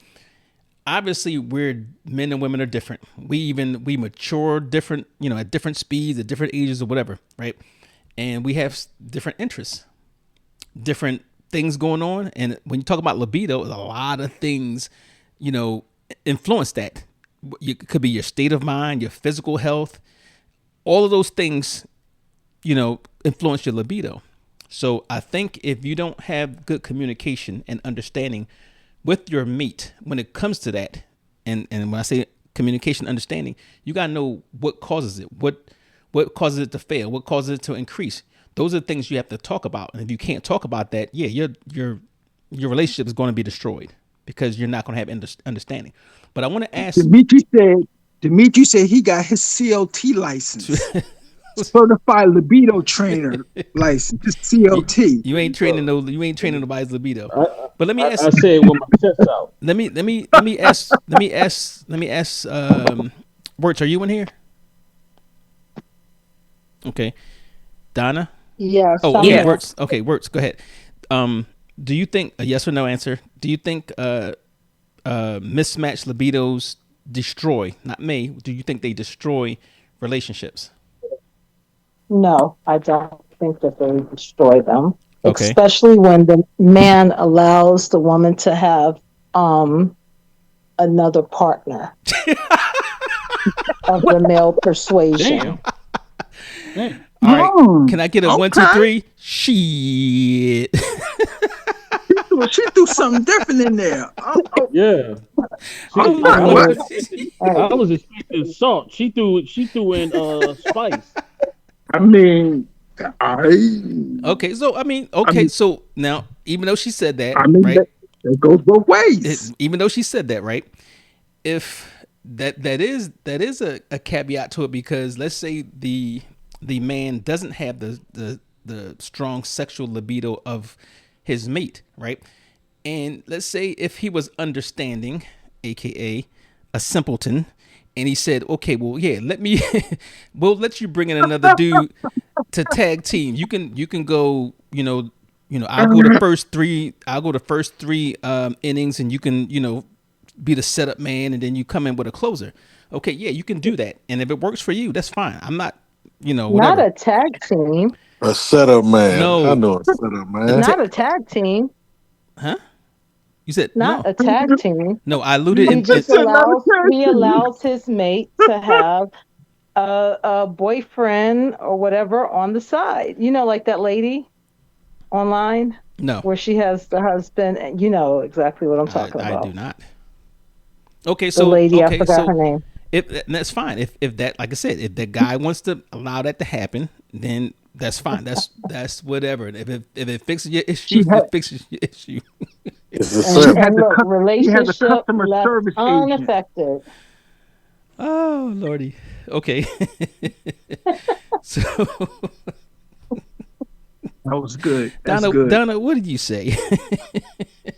Obviously, we're men and women are different. We mature different, at different speeds, at different ages, or whatever, right? And we have different interests, different things going on. And when you talk about libido, a lot of things, you know, influence that. It could be your state of mind, your physical health, all of those things, influence your libido. So I think if you don't have good communication and understanding with your mate when it comes to that, and when I say communication understanding, you gotta know what causes it, what causes it to fail, what causes it to increase. Those are the things you have to talk about. And if you can't talk about that, yeah, your relationship is going to be destroyed because you're not going to have understanding. But I want to ask. Dimitri said he got his CLT license, certified libido trainer license, his you, CLT. you ain't training nobody's libido. I, But let me ask. I say it with my chest out. Let me ask. Words, are you in here? Okay, Donna. Yes, Oh, I I'm mean, Yes. here. Words. Okay, Words. Go ahead. Do you think a yes or no answer? Do you think mismatched libidos destroy? Not may. Do you think they destroy relationships? No, I don't think that they destroy them, Okay. especially when the man allows the woman to have another partner of the male persuasion. Damn. Damn. All right. Hmm. Can I get a one, two, Okay. three? Shit. She threw something different in there. Yeah. Okay. I mean, I was expecting salt. She threw in spice. I mean, I Okay. So I mean, I okay. mean, So now, even though she said that, I mean right? that goes both ways. Even though she said that, right? If that is a caveat to it, because let's say the man doesn't have the strong sexual libido of his mate, right? And let's say if he was understanding, aka a simpleton, and he said, okay, well, yeah, we'll let you bring in another dude to tag team. You can go, I'll go the first three innings, and you can, be the setup man, and then you come in with a closer. Okay, yeah, you can do that. And if it works for you, that's fine. I'm not, not whatever. a tag team. A setup man. I No. know a setup A man. Not a tag team. Huh? You said Not no. a tag team. No, I alluded He in, just Said not a he character. allows his mate to have a boyfriend or whatever on the side. You know, like that lady online no. where she has the husband, and you know exactly what I'm talking I do about. not. Okay, The so lady, I forgot her name. if that's fine. If that, like I said, if that guy wants to allow that to happen, then That's fine. That's whatever. If it fixes your She issue, had it fixes your issue. It's the she simp. had and the look, she had the relationship customer left service agent. unaffected. Oh lordy. Okay. So That was good. That's Donna, good. Donna, what did you say?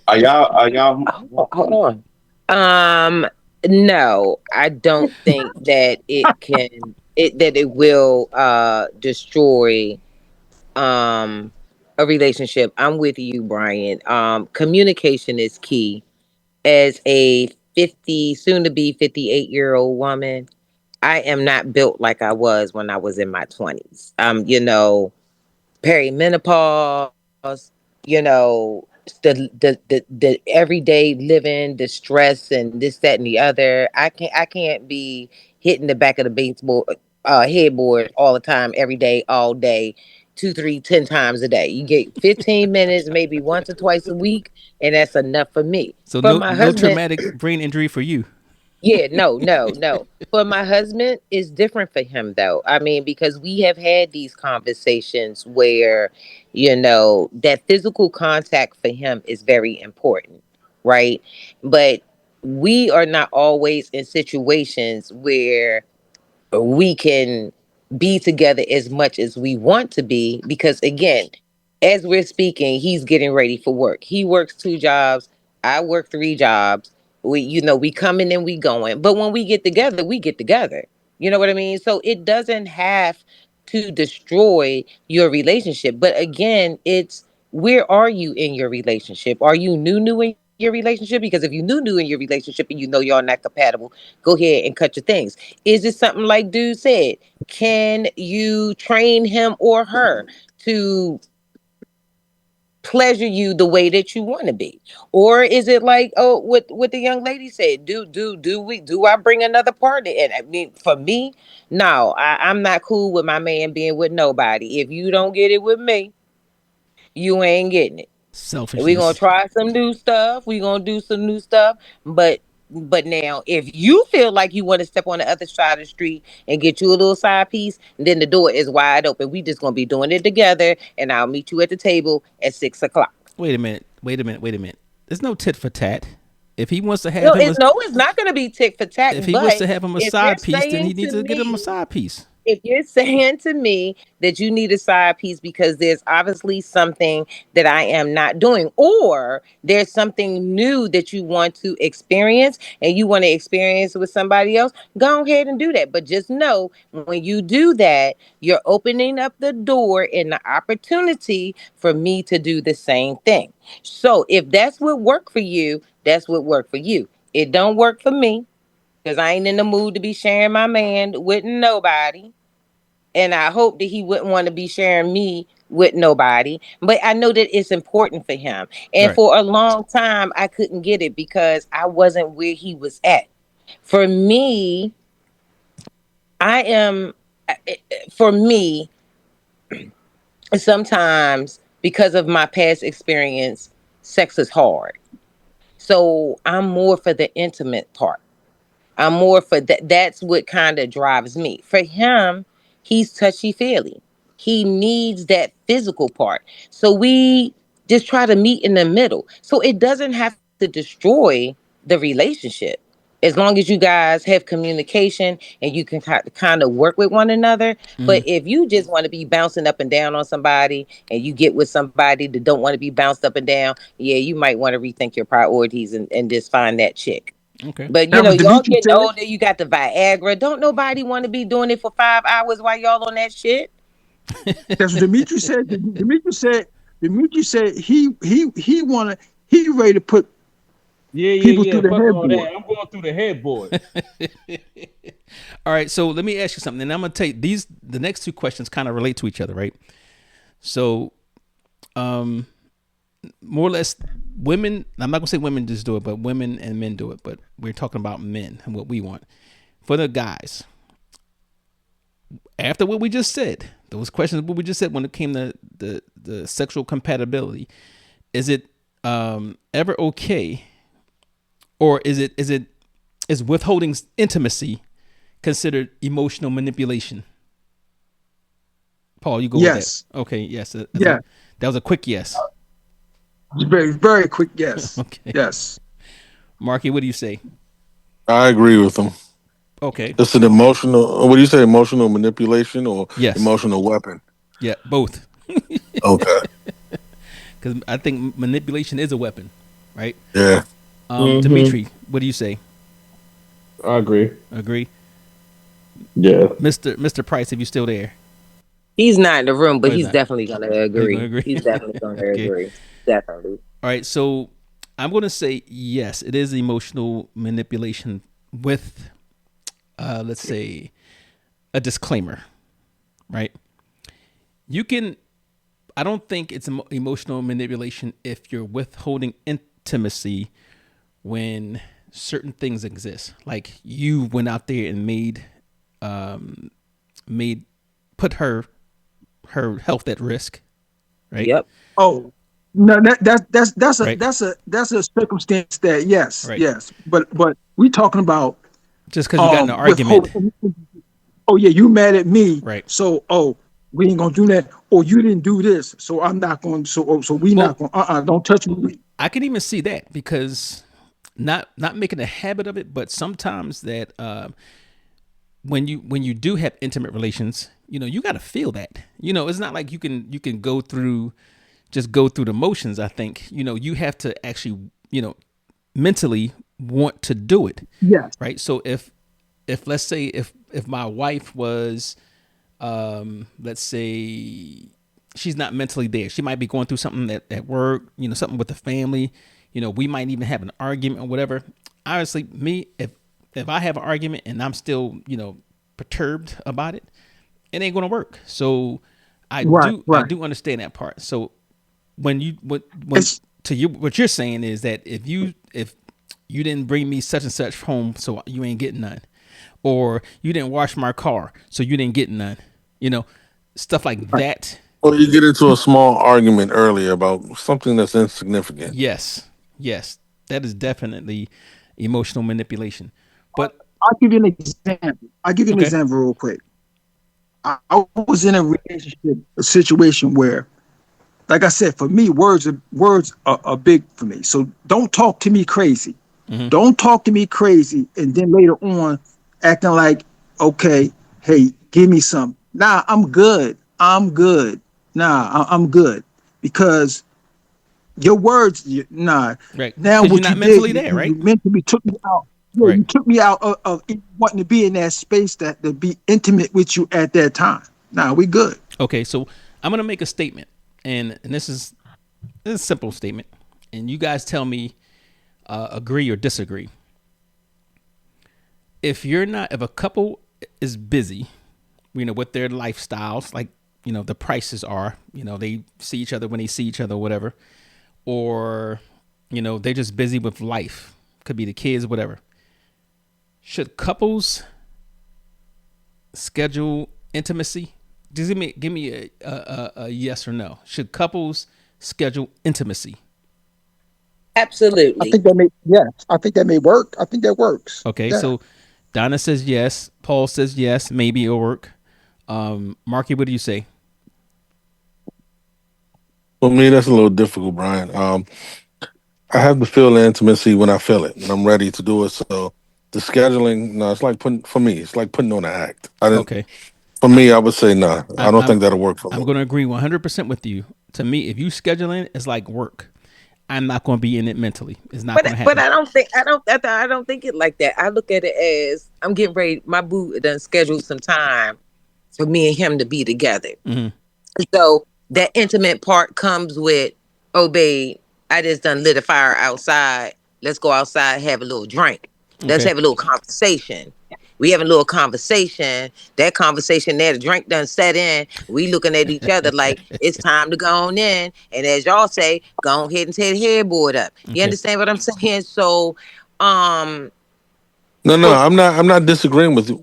Are y'all Hold on. No, I don't think that it will destroy um a relationship. I'm with you, Brian. Communication is key. As a 50, soon to be 58-year-old woman, I am not built like I was when I was in my 20s. Perimenopause, you know, the everyday living, the stress and this, that, and the other. I can't be hitting the back of the baseball headboard all the time, every day, all day, two, three, 10 times a day. You get 15 minutes, maybe once or twice a week, and that's enough for me. So For no my no husband, traumatic brain injury for you. yeah, no, no, no. For my husband, it's different for him though. I mean, because we have had these conversations where, that physical contact for him is very important, right? But we are not always in situations where we can be together as much as we want to be because again, as we're speaking, he's getting ready for work. He works 2 jobs, I work 3 jobs. We coming and we going, but when we get together, we get together. You know what I mean? So it doesn't have to destroy your relationship, but again, it's where are you in your relationship? Are you new in your relationship? Because if you new in your relationship and y'all not compatible, go ahead and cut your things. Is it something like dude said? Can you train him or her to pleasure you the way that you want to be? Or is it like, oh, what the young lady said, do I bring another partner? And I mean, for me, no, I'm not cool with my man being with nobody. If you don't get it with me, you ain't getting it. And we're gonna Selfishness. try some new stuff. We're gonna do some new stuff. But now if you feel like you want to step on the other side of the street and get you a little side piece, then the door is wide open. We just gonna be doing it together and I'll meet you at the table at 6 o'clock. Wait a minute. Wait a minute. Wait a minute. There's no tit for tat. If he wants to have No, him, no, it's not gonna be tick for tack, if he wants but to have him a if you're side piece, then saying he needs to to get him a me side piece. if you're saying to me that you need a side piece because there's obviously something that I am not doing, or there's something new that you want to experience and you want to experience with somebody else, go ahead and do that. But just know when you do that, you're opening up the door and the opportunity for me to do the same thing. So if that's what worked for you, that's what worked for you. It don't work for me because I ain't in the mood to be sharing my man with nobody. And I hope that he wouldn't want to be sharing me with nobody. But I know that it's important for him. And Right. for a long time, I couldn't get it because I wasn't where he was at. For me, I am, for me, sometimes because of my past experience, sex is hard. So I'm more for the intimate part. I'm more for that. That's what kind of drives me. For him, he's touchy feely. He needs that physical part. So we just try to meet in the middle. So it doesn't have to destroy the relationship. As long as you guys have communication and you can kind of work with one another. But Mm, if you just want to be bouncing up and down on somebody and you get with somebody that don't want to be bounced up and down, yeah, you might want to rethink your priorities and just find that chick. okay. But That was y'all Demetri getting said. older, you got the Viagra. Don't nobody want to be doing it for 5 hours while y'all on that shit. That's what Demetri said. Demetri said. Demetri said he wanna he ready to put Yeah, yeah, people yeah. through the Fuck all headboard. that. I'm going through the headboard. All right. So let me ask you something. And I'm gonna take the next two questions kind of relate to each other, right? So, more or less, women. I'm not gonna say women just do it, but women and men do it. But we're talking about men and what we want for the guys. After what we just said, those questions, what we just said when it came to the sexual compatibility, is it ever okay, or is withholding intimacy considered emotional manipulation? Paul, you go with that. Yes. Okay, yes. Yeah. That was a quick yes. Very, very quick yes. Okay. Yes. Marky, what do you say? I agree with them. Okay. It's an emotional. What do you say? Emotional manipulation or Yes. emotional weapon? Yeah, both. Okay. Because I think manipulation is a weapon, right? Yeah. Mm-hmm. Dimitri, what do you say? I agree. Agree, Yeah. Mister Price, if you still there? He's not in the room, Oh, but he's he's not. definitely gonna Are you gonna agree. agree? He's definitely gonna Okay. agree. Definitely. All right. So I'm gonna say yes. It is emotional manipulation with, let's say, a disclaimer, right? You can. I don't think it's emotional manipulation if you're withholding intimacy when certain things exist. Like you went out there and um, made, put her health at risk, right? Yep. Oh, no, that's a Right. that's a circumstance that yes, Right. yes. But we talking about Just because you got in an argument, withholding. Oh yeah, you mad at me, right? so we ain't gonna do that. Or you didn't do this, so I'm not going. So we not Well, going. Don't touch me. I can even see that because not making a habit of it, but sometimes that when you do have intimate relations, you got to feel that. It's not like you can go through the motions. I think you have to actually mentally want to do it, Yes, right? So if let's say if my wife was let's say she's not mentally there, she might be going through something at work, something with the family, we might even have an argument or whatever. Honestly, me, if I have an argument and I'm still perturbed about it, it ain't gonna work. So i right, do i right. do understand that part. So when you when It's to you, what you're saying is that if you didn't bring me such and such home, so you ain't getting none, or you didn't wash my car, so you didn't get none, you know, stuff like right. that. Or you get into a small argument earlier about something that's insignificant. Yes, yes, that is definitely emotional manipulation. But I'll give you an example. I'll give you an okay, example real quick. I was in a relationship, a situation where, like I said, for me, words are big for me. So don't talk to me crazy. hmm Don't talk to me crazy, and then later on, acting like, okay, hey, give me some. Nah, I'm good. I'm good. Nah, I'm good because your words, nah. right, Now because you're what you not did, mentally you, there, you, right? you mentally took me out. Yeah, Right. you took me out of wanting to be in that space that to be intimate with you at that time. Nah, we good. Okay, so I'm gonna make a statement, and this is a simple statement, and you guys tell me agree or disagree. If a couple is busy, with their lifestyles, like the prices are, they see each other when they see each other, whatever, or they're just busy with life, could be the kids, whatever. Should couples schedule intimacy? Just give me a yes or no. Should couples schedule intimacy? I Absolutely. think that may yes. I think that may work. I think that works. Okay, Yeah. so Donna says yes. Paul says yes. Maybe it'll work. Marky, what do you say? For me, that's a little difficult, Brian. I have to feel the intimacy when I feel it, when I'm ready to do it. So the scheduling, no, it's like putting for me, it's like putting on an act. I didn't. Okay, For me, I would say no. I I'm don't I'm think that'll work for I'm me. going to agree 100% with you. To me, if you scheduling, it's like work. I'm not going to be in it mentally. It's not going to But happen. I don't think it like that. I look at it as I'm getting ready. My boo done scheduled some time for me and him to be together. hmm So that intimate part comes with, oh babe, I just done lit a fire outside. Let's go outside, have a little drink. Let's Okay. have a little conversation. We having a little conversation. That conversation there, the drink done set in. We looking at each other like it's time to go on in. And as y'all say, go ahead and tear the headboard up. You Okay. understand what I'm saying? So, um, No, no, for I'm not disagreeing with you.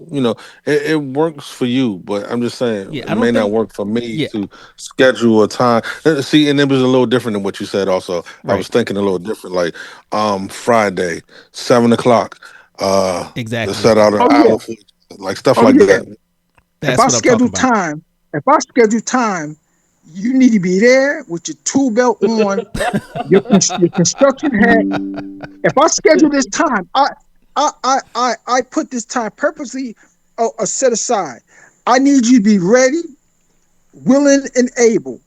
It works for you, but I'm just saying Yeah, it I may don't not think. work for me Yeah. to schedule a time. See, and it was a little different than what you said. Also, I Right. was thinking a little different, like Friday, 7 o'clock. Uh, to Exactly. set out an Oh yeah. hour, for, like stuff Oh like yeah. that. If That's I what I'm talking schedule about. time, If I schedule time, you need to be there with your tool belt on, your construction hat. If I schedule this time, I put this time purposely set aside. I need you to be ready, willing, and able.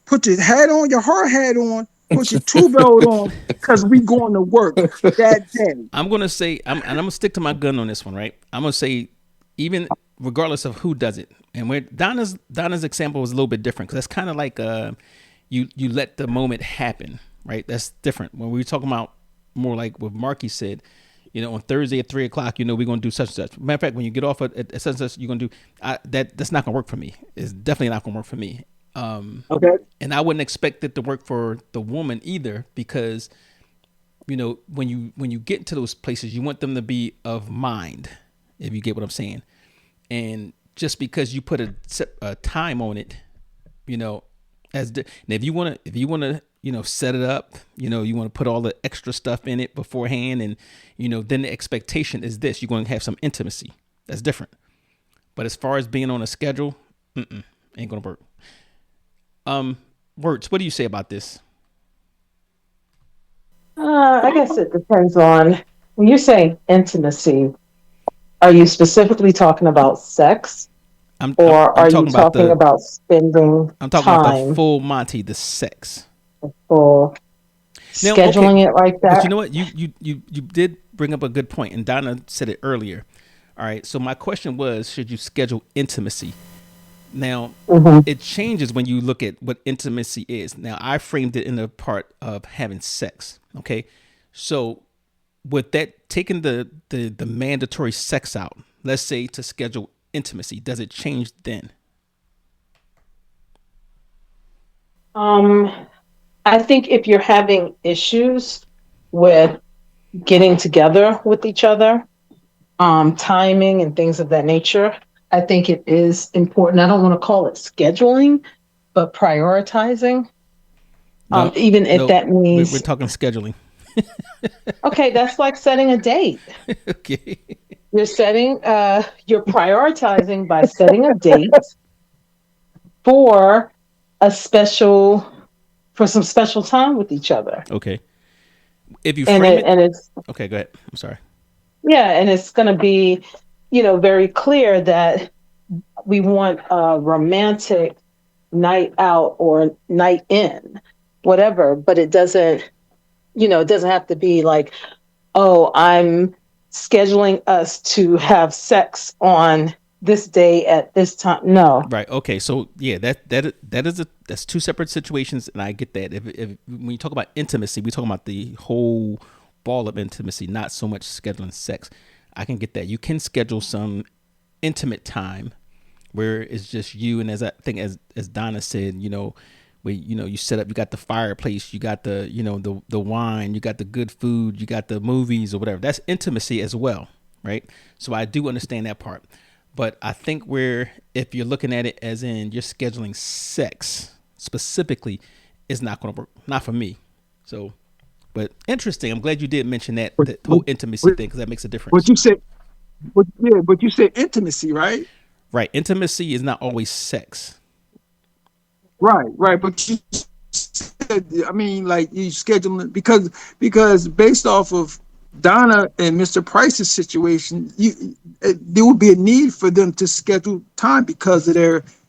Put your hat on, your hard hat on, put your tool belt on, because we going to work that day. I'm gonna say, and I'm gonna stick to my gun on this one, right? I'm gonna say, even regardless of who does it, and where Donna's example was a little bit different because that's kind of like you let the moment happen, right? That's different. When we were talking about more like what Marky said, on Thursday at 3:00, we're gonna do such and such. Matter of fact, when you get off at such and such, you're gonna do that's not gonna work for me. It's definitely not gonna work for me. Okay. And I wouldn't expect it to work for the woman either because when you get into those places, you want them to be of mind, if you get what I'm saying. And just because you put a time on it, and if you want to set it up, you want to put all the extra stuff in it beforehand, and then the expectation is this: you're going to have some intimacy. That's different. But as far as being on a schedule, ain't gonna work. Words, what do you say about this? I guess it depends on when you're saying intimacy. Are you specifically talking about sex, or I'm are you talking about talking about spending I'm talking about the time full Monty, the sex. for Now, scheduling it like but you that? know what? You did bring up a good point, and Donna said it earlier. All right. So my question was, should you schedule intimacy? Now, Mm-hmm. it changes when you look at what intimacy is. Now, I framed it in the part of having sex. Okay. So with that, taking the mandatory sex out, let's say to schedule intimacy, does it change then? Um, I think if you're having issues with getting together with each other, timing and things of that nature, I think it is important. I don't want to call it scheduling, but prioritizing. No, Even if no, that we're means, talking scheduling. okay, that's like setting a date. Okay. You're prioritizing by setting a date for a special, for some special time with each other. Okay. If you And frame it, it's, okay, go ahead. I'm sorry. yeah, and it's going to be, very clear that we want a romantic night out or night in, whatever, but it doesn't have to be like, oh, I'm scheduling us to have sex on this day at this time. No. Right. Okay. So yeah, that's two separate situations, and I get that. If when you talk about intimacy, we talking about the whole ball of intimacy, not so much scheduling sex. I can get that. You can schedule some intimate time where it's just you, and as I think as Donna said, where you set up, you got the fireplace, you got the wine, you got the good food, you got the movies or whatever. That's intimacy as well, right? So I do understand that part. But I think where if you're looking at it as in you're scheduling sex specifically, it's not going to work. Not for me. So, but interesting. I'm glad you did mention But, that whole intimacy thing because that makes a difference. but you said, but you said intimacy, right? Right. Intimacy is not always sex. Right. But you said, I mean, like you scheduling because based off of Donna and Mr. Price's situation, there would be a need for them to schedule time because of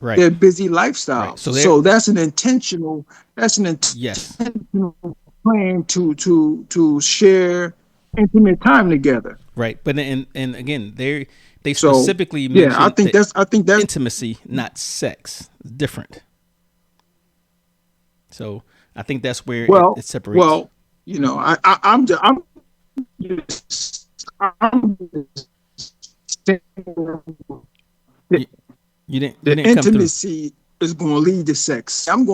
Right. their busy lifestyle. Right. So that's an intentional Yes. plan to share intimate time together. Right. But and again, they So specifically yeah, mentioned I think that's intimacy, not sex. It's different. So I think that's where well it separates. well I'm You, you the didn't come through. intimacy is going to lead to sex. We're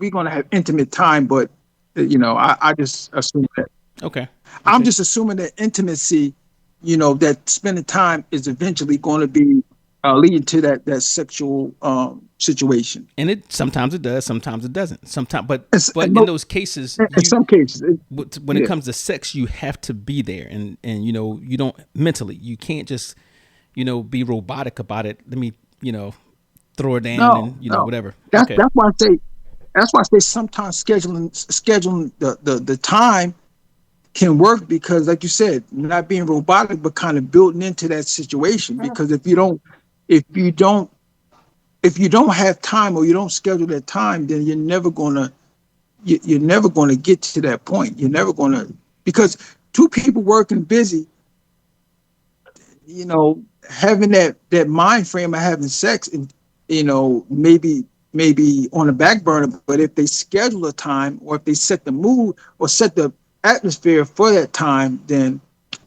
going to have intimate time, but I just assume that. Okay. I'm Okay. just assuming that intimacy, that spending time is eventually going to be leading to that sexual situation. And it sometimes it does, sometimes it doesn't. Sometimes, but It's- but in those cases, in some cases, when it yeah. comes to sex, you have to be there, and you don't mentally, you can't just be robotic about it. Let me throw her down No, and no. whatever. That's Okay. that's why I say sometimes scheduling the time can work, because like you said, not being robotic but kind of built into that situation. Because if you don't if you don't have time, or you don't schedule that time, then you're never gonna get to that point. You're never gonna, because two people working busy, having that mind frame of having sex, and maybe on the back burner. But if they schedule a time, or if they set the mood or set the atmosphere for that time, then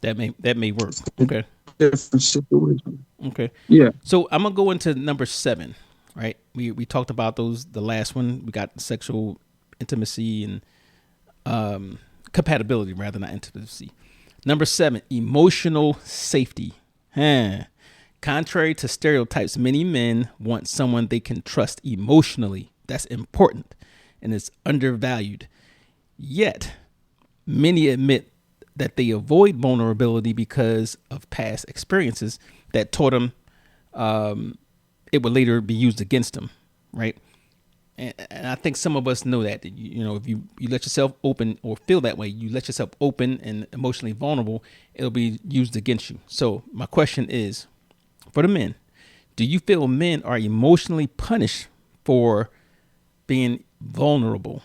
That may work. Okay. different situation. Okay. Yeah. So I'm gonna go into number 7. Right. We talked about those. The last one we got sexual intimacy and compatibility, rather, not intimacy. Number 7, emotional safety. Huh. Contrary to stereotypes, many men want someone they can trust emotionally. That's important and it's undervalued. Yet, many admit that they avoid vulnerability because of past experiences that taught them it would later be used against them, right? And I think some of us know that, if you let yourself open, or feel that way, you let yourself open and emotionally vulnerable, it'll be used against you. So my question is, for the men, do you feel men are emotionally punished for being vulnerable?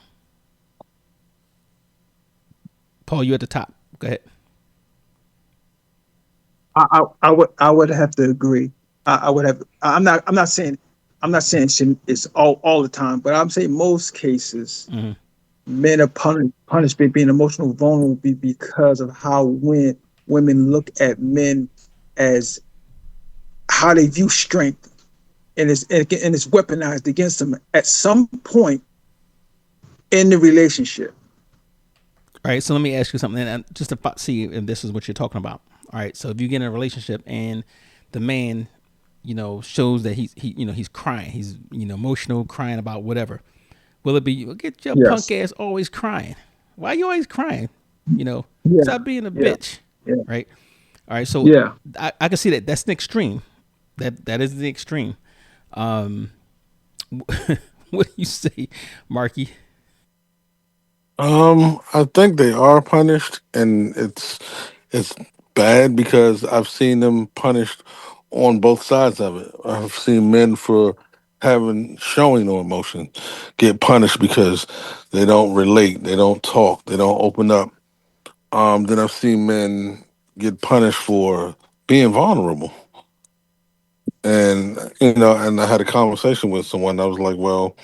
Paul, you at the top. Go ahead. I would have to agree. I would have. I'm not saying it's all the time, but I'm saying most cases Mm-hmm. men are punished for being emotional vulnerable because of how women look at men, as how they view strength, and it's weaponized against them at some point in the relationship. All right, so let me ask you something, and just to see if this is what you're talking about. All right, so if you get in a relationship and the man, shows that he's crying, he's emotional, crying about whatever, will it be, "Well, get your punk Yes. ass always crying? Why you always crying? Yeah. Stop being a Yeah. bitch." Yeah. Right. All right, so Yeah. I can see that. That's an extreme. That is the extreme. Um, what do you say, Marky? I think they are punished, and it's bad because I've seen them punished on both sides of it. I've seen men for having showing no emotion get punished because they don't relate, they don't talk, they don't open up. Then I've seen men get punished for being vulnerable. And and I had a conversation with someone. I was like, "Well,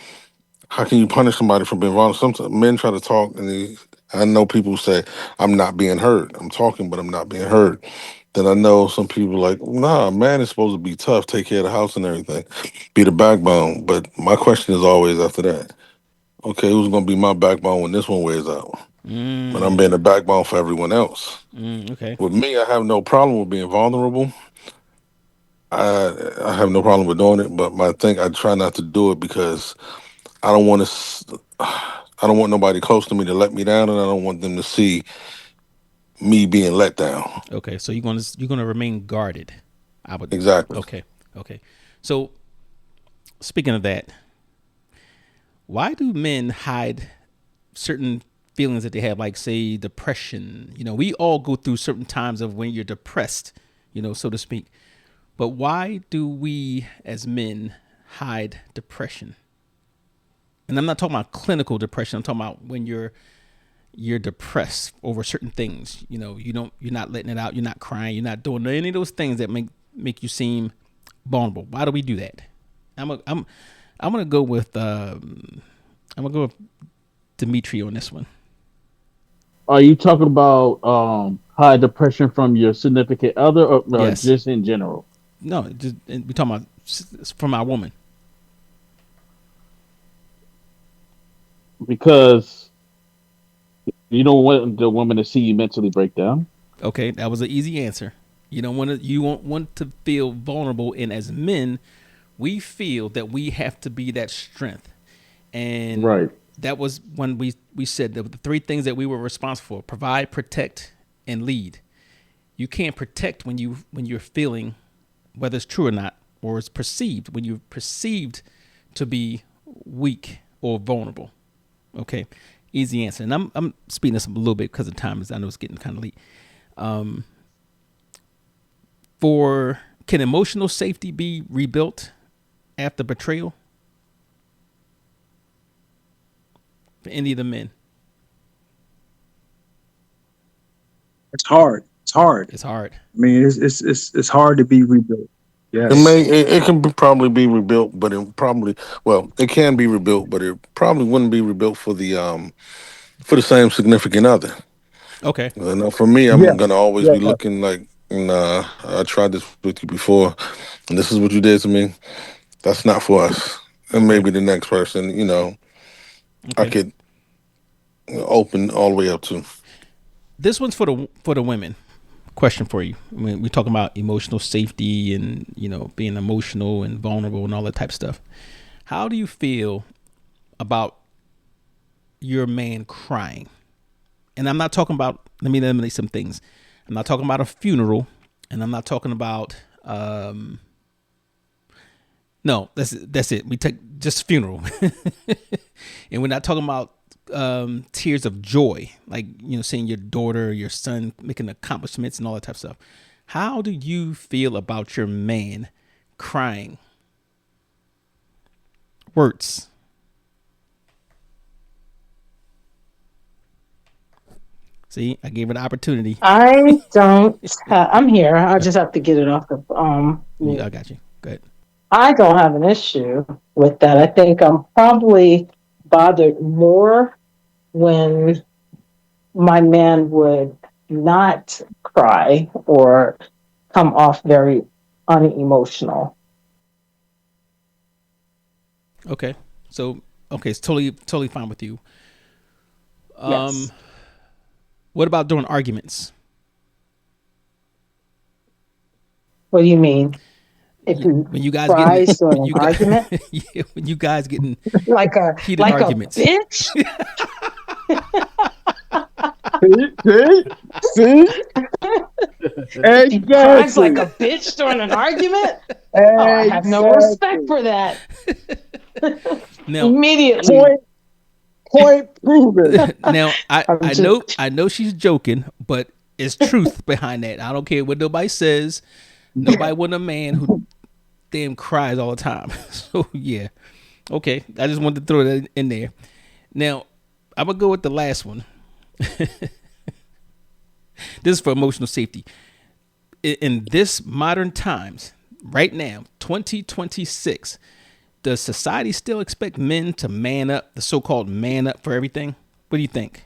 how can you punish somebody for being vulnerable?" Sometimes men try to talk, and I know people say, "I'm not being heard. I'm talking, but I'm not being heard." Then I know some people like, "Nah, a man is supposed to be tough, take care of the house and everything, be the backbone." But my question is always after that, okay, who's going to be my backbone when this one wears out? When I'm being the backbone for everyone else. Okay. With me, I have no problem with being vulnerable. I have no problem with doing it, but my thing, I try not to do it because I don't want to. I don't want nobody close to me to let me down, and I don't want them to see me being let down. Okay. So you're gonna remain guarded. I would. Exactly. Okay. Okay. So speaking of that, why do men hide certain feelings that they have, like, say, depression? We all go through certain times of when you're depressed, so to speak. But why do we as men hide depression? And I'm not talking about clinical depression. I'm talking about when you're depressed over certain things. You're not letting it out. You're not crying. You're not doing any of those things that make you seem vulnerable. Why do we do that? I'm gonna go with Dimitri on this one. Are you talking about high depression from your significant other, or Yes. just in general? No. Just we talking about from our woman. Because you don't want the woman to see you mentally break down. Okay, that was an easy answer. You don't want to. You won't want to feel vulnerable, and as men, we feel that we have to be that strength, and Right. that was when we said that the three things that we were responsible for: provide, protect, and lead. You can't protect when you're feeling, whether it's true or not, or is perceived when you're perceived to be weak or vulnerable? Okay, easy answer. And I'm speeding this up a little bit because of time. Is I know it's getting kind of late. Um, for can emotional safety be rebuilt after betrayal? For any of the men, It's hard. It's hard. it's hard. I mean, it's hard to be rebuilt. Yes. It can probably be rebuilt, but it probably well it can be rebuilt, but it probably wouldn't be rebuilt for the same significant other. Okay, For me, Yeah. I'm gonna always Yeah. be looking like, nah, I tried this with you before, and this is what you did to me. That's not for us. And okay, maybe the next person, I okay. could open all the way up to. This one's for the women. Question for you. When we're talking about emotional safety and being emotional and vulnerable and all that type of stuff, how do you feel about your man crying? And I'm not talking about. Let me eliminate some things. I'm not talking about a funeral, and I'm not talking about. No, that's it. We take just funeral, and we're not talking about tears of joy, like seeing your daughter, your son making accomplishments and all that type of stuff. How do you feel about your man crying? Words. See, I gave it an opportunity. I don't. I'm here. I just have to get it off of I mute. got you. Good. I don't have an issue with that. I think I'm probably bothered more when my man would not cry or come off very unemotional. Okay. So okay, it's totally fine with you. Um, Yes. what about during arguments? What do you mean? If he When you guys getting cries during when an you guys argument, yeah, when you guys getting like a heated like a arguments. bitch. See? If he cries like Exactly. a bitch during an argument, oh, I have no respect Exactly. for that. Now, Immediately. Point proven. now I'm I just know she's joking, but it's truth behind that. I don't care what nobody says. Nobody want a man who damn cries all the time. So yeah, okay. I just wanted to throw that in there. Now I'm gonna go with the last one. This is for emotional safety. In this modern times, right now, 2026, does society still expect men to man up, the so-called man up for everything? What do you think?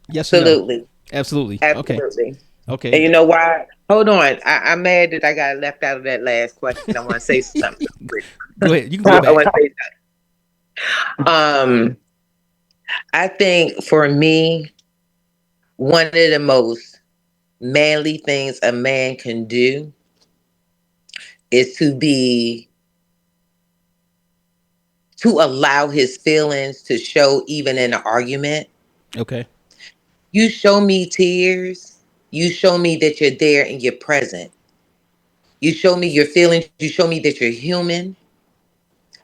Yes or no? Absolutely. Absolutely. Okay. Absolutely. Okay. And you know why? Hold on. I'm mad that I got left out of that last question. I want to say something. Go ahead. You can go I back. want to say something. I think for me, one of the most manly things a man can do is to allow his feelings to show even in an argument. Okay. You show me tears. You show me that you're there and you're present. You show me your feelings. You show me that you're human.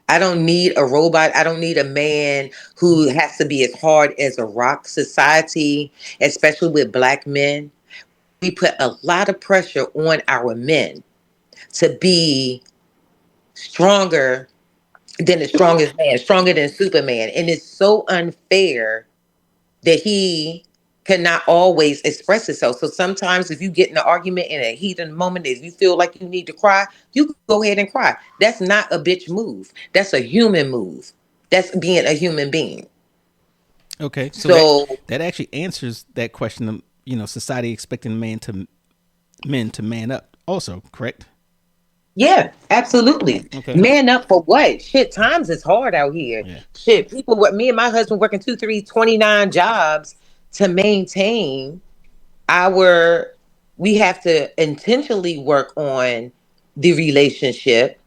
I don't need a robot. I don't need a man who has to be as hard as a rock. Society, especially with black men, we put a lot of pressure on our men to be stronger than the strongest man, stronger than Superman. And it's so unfair that he cannot always express himself. So sometimes if you get in an argument in a heat of the moment, if you feel like you need to cry, you can go ahead and cry. That's not a bitch move. That's a human move. That's being a human being. Okay. So So that actually answers that question. Society expecting men to man up. Also, correct? yeah, absolutely. Okay. Man up for what? Shit, times is hard out here. Yeah. Shit, people, what me and my husband working 2, 3, 29 jobs to maintain our, we have to intentionally work on the relationship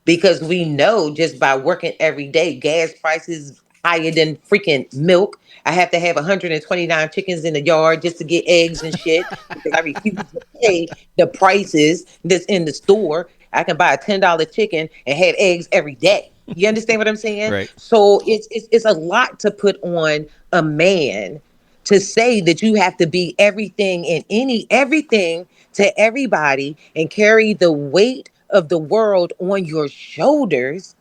because we know just by working every day, gas prices higher than freaking milk. I have to have 129 chickens in the yard just to get eggs and shit because I refuse to pay the prices that's in the store. I can buy a $10 chicken and have eggs every day. You understand what I'm saying? Right. So it's a lot to put on a man to say that you have to be everything and everything to everybody and carry the weight of the world on your shoulders.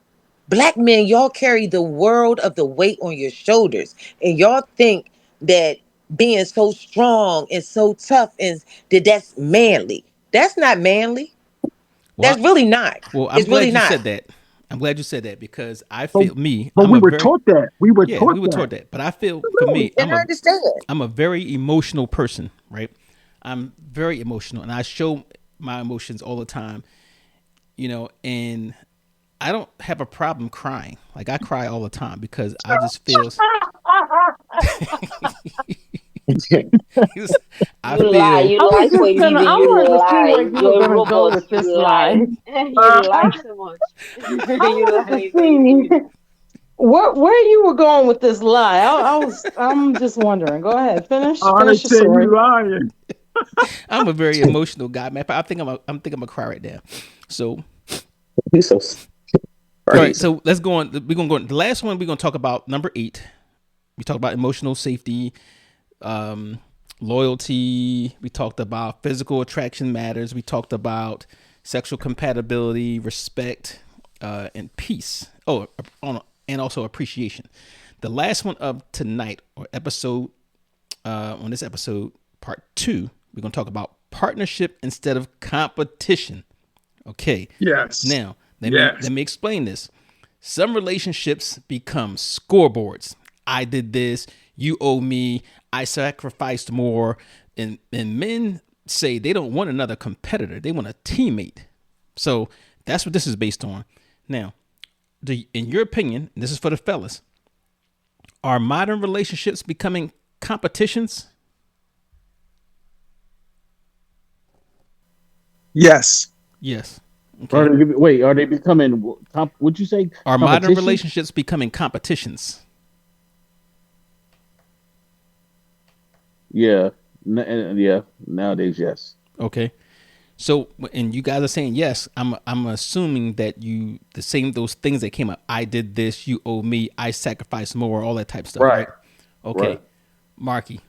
Black men, y'all carry the world of the weight on your shoulders, and y'all think that being so strong and so tough and that's manly. That's not manly. That's Well, really not. well, I'm It's really glad you not. said that. I'm glad you said that because I But, feel me. but I'm we a were very taught that. We were yeah. We taught were that. taught that, but I feel for me, Absolutely. And I understand. I'm a very emotional person, right? I'm very emotional, and I show my emotions all the time. And I don't have a problem crying. Like I cry all the time because I just feel. I You lie. feel You like for it, even I you wanted to see where lie. you were You're a gonna go robot. with this You lie. lie. You lie so much. I You wanted to lie, see baby. where you were going with this lie. I'm just wondering. Go ahead, I finish your say story. you lying. I'm a very emotional guy, man. I think I'm thinking I'm gonna cry right now. So, You so all right. crazy. So let's go on. We're gonna go on. The last one we're gonna talk about number 8. We talked about emotional safety, um, loyalty. We talked about physical attraction matters. We talked about sexual compatibility, respect, and peace. Oh, and also appreciation. The last one of tonight or episode on this episode, part 2, we're gonna talk about partnership instead of competition. Okay. Yes. Now Yes. let me explain this. Some relationships become scoreboards. I did this, you owe me, I sacrificed more. And men say they don't want another competitor, they want a teammate. So that's what this is based on. Now, in your opinion, this is for the fellas, are modern relationships becoming competitions? Yes. Yes. Are Okay. they, wait, are they becoming? Would you say Are modern competition? relationships becoming competitions? Yeah, yeah. Nowadays, yes. Okay. So, and you guys are saying yes. I'm assuming that the same those things that came up. I did this. You owe me. I sacrificed more. All that type of stuff, Right. right? Okay, Right. Marky.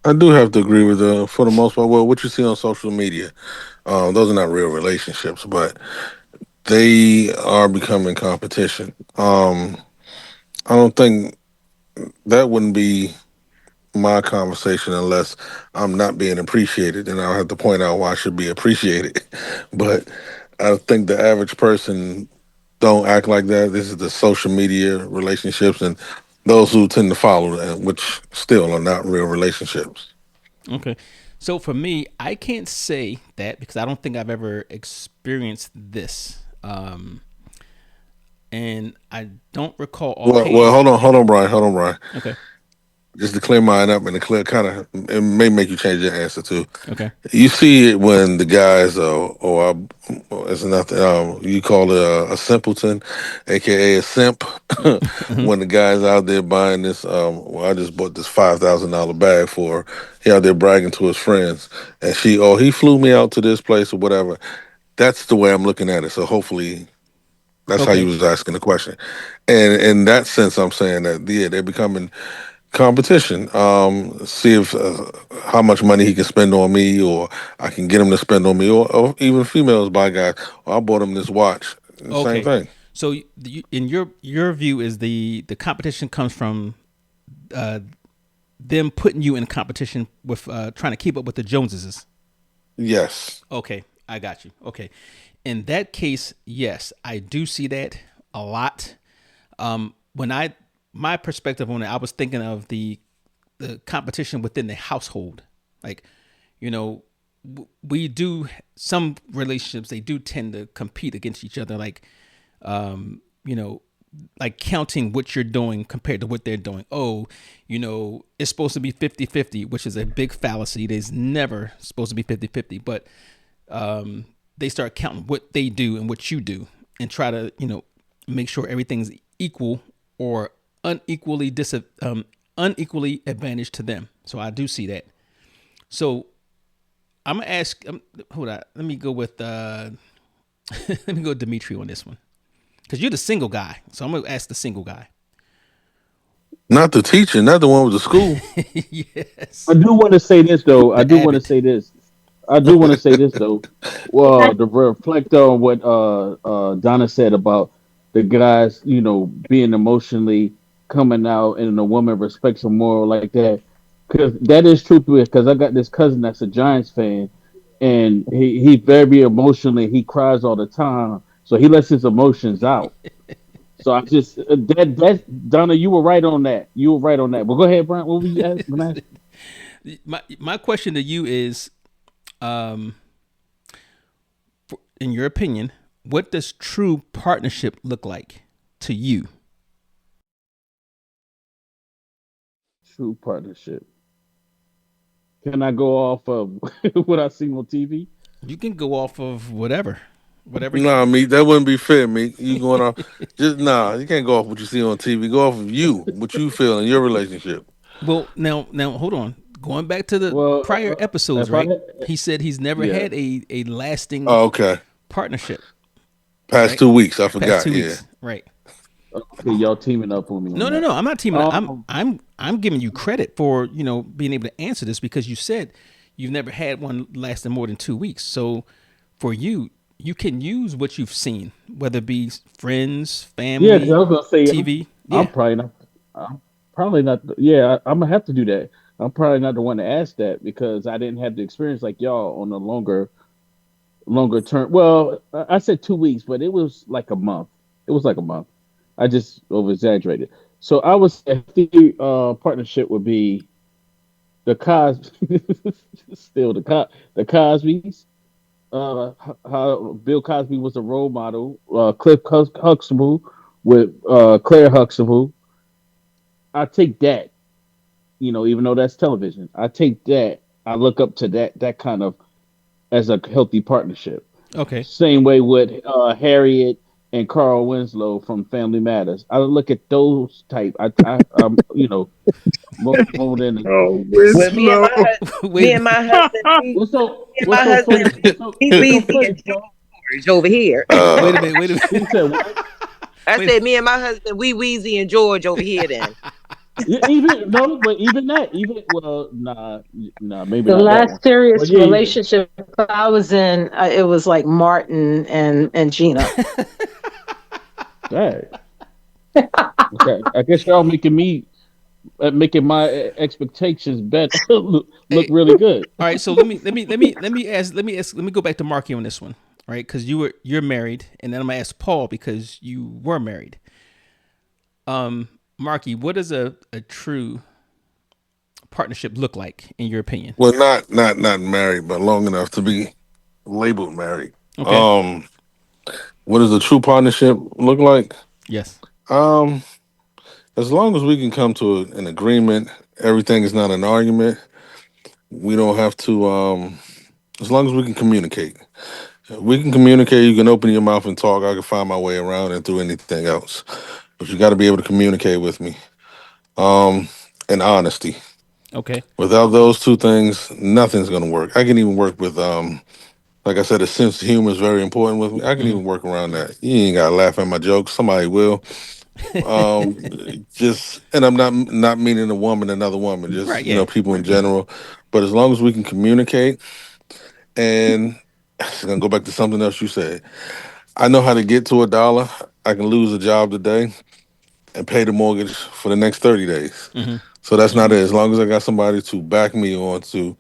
I do have to agree with for the most part. Well, what you see on social media, those are not real relationships, but they are becoming competition. I don't think that wouldn't be my conversation unless I'm not being appreciated, and I'll have to point out why I should be appreciated. But I think the average person don't act like that. This is the social media relationships and those who tend to follow that, which still are not real relationships. Okay. So for me, I can't say that because I don't think I've ever experienced this. And I don't recall Well, offhand. hold on, Brian, Okay. just to clear mine up and to clear kind of it may make you change your answer too. Okay. You see it when the guys it's nothing. You call it a simpleton, aka a simp. When the guys out there buying this, well, I just bought this $5,000 bag for her. He out there bragging to his friends, and he flew me out to this place or whatever. That's the way I'm looking at it. So hopefully, that's how you Okay. was asking the question, and in that sense, I'm saying that yeah, they're becoming competition. See if how much money he can spend on me, or I can get him to spend on me, or even females buy guys. I bought him this watch. Same Okay. thing. So in your view is the competition comes from uh, them putting you in competition with trying to keep up with the Joneses. Yes. Okay, I got you. Okay, in that case, yes, I do see that a lot. When my perspective on it, I was thinking of the competition within the household. Like, you know, we do some relationships. They do tend to compete against each other. Like, you know, like counting what you're doing compared to what they're doing. Oh, it's supposed to be 50-50, which is a big fallacy. There's never supposed to be 50-50, but they start counting what they do and what you do and try to, make sure everything's equal or unequally advantaged to them. So I do see that. So I'm gonna ask. Hold on. Let me go with. Let me go with Dimitri on this one because you're the single guy. So I'm gonna ask the single guy. Not the teacher, not the one with the school. I Yes. do want to say this though. I The do want to Abbott. say this. I do want to say this though. Well, to reflect on what Donna said about the guys, being emotionally coming out and the woman respects them more like that. Because that is true because I got this cousin that's a Giants fan, and he very emotionally he cries all the time, so he lets his emotions out. So I just that Donna, you were right on that. You were right on that. But go ahead, Brian. What were you gonna ask? My question to you is, um, in your opinion, what does true partnership look like to you? True partnership. Can I go off of what I see on TV? You can go off of whatever. Nah, me, that wouldn't be fair, me. You going off just nah, you can't go off what you see on TV. Go off of you, what you feel in your relationship. Well, now hold on. Going back to the Well, prior episodes, if I right? He said he's never yeah, had a lasting Oh, okay. partnership, Past right? 2 weeks, I Past forgot. two Yeah. weeks, right? okay, y'all teaming up on me on No. that. I'm not teaming. Um, I'm giving you credit for being able to answer this because you said you've never had one lasting more than 2 weeks. So for you, you can use what you've seen, whether it be friends, yeah, because family, I was gonna say TV. I'm Yeah. probably not. I'm probably not. Yeah, I'm gonna have to do that. I'm probably not the one to ask that because I didn't have the experience like y'all on a longer term. Well, I said 2 weeks, but it was like a month. It was like a month. I just over exaggerated. So I was the partnership would be the Cos still the Cosbys. How Bill Cosby was a role model. Huxtable with Claire Huxtable. I take that. Even though that's television, I take that. I look up to that kind of as a healthy partnership. Okay. Same way with Harriet and Carl Winslow from Family Matters. I look at those type. More than Oh, Well, Winslow. Wait me a and minute. my husband, me and what's my so husband, funny? we What's so Weezy funny, and Paul? George over here. Wait Uh a minute. Wait a He minute. said what? I Wait. said, me and my husband, we Weezy and George over here. Then Yeah, even no, but even that, even well, nah, maybe The not that one. last But serious yeah, even relationship I was in, it was like Martin and Gina. that. Okay, I guess y'all making my expectations better look Hey, really good. all right. So let me go back to Marky on this one, right? Because you're married, and then I'm gonna ask Paul because you were married. Marky, what does a true partnership look like in your opinion? well not married, but long enough to be labeled married. Okay. Um what does a true partnership look like? Yes. Um as long as we can come to an agreement, everything is not an argument. We don't have to as long as we can communicate. If we can communicate, you can open your mouth and talk. I can find my way around and through anything else. But you got to be able to communicate with me. And honesty. Okay. Without those two things, nothing's gonna work. I can even work with like I said, a sense of humor is very important with me. I can Hmm. even work around that. You ain't gotta laugh at my jokes. Somebody will. Um just and I'm not meaning a woman, another woman, just Right. Yeah. people in general. But as long as we can communicate and it's gonna go back to something else you said. I know how to get to a dollar. I can lose a job today and pay the mortgage for the next 30 days. Hmm. So that's not it. As long as I got somebody to back me on to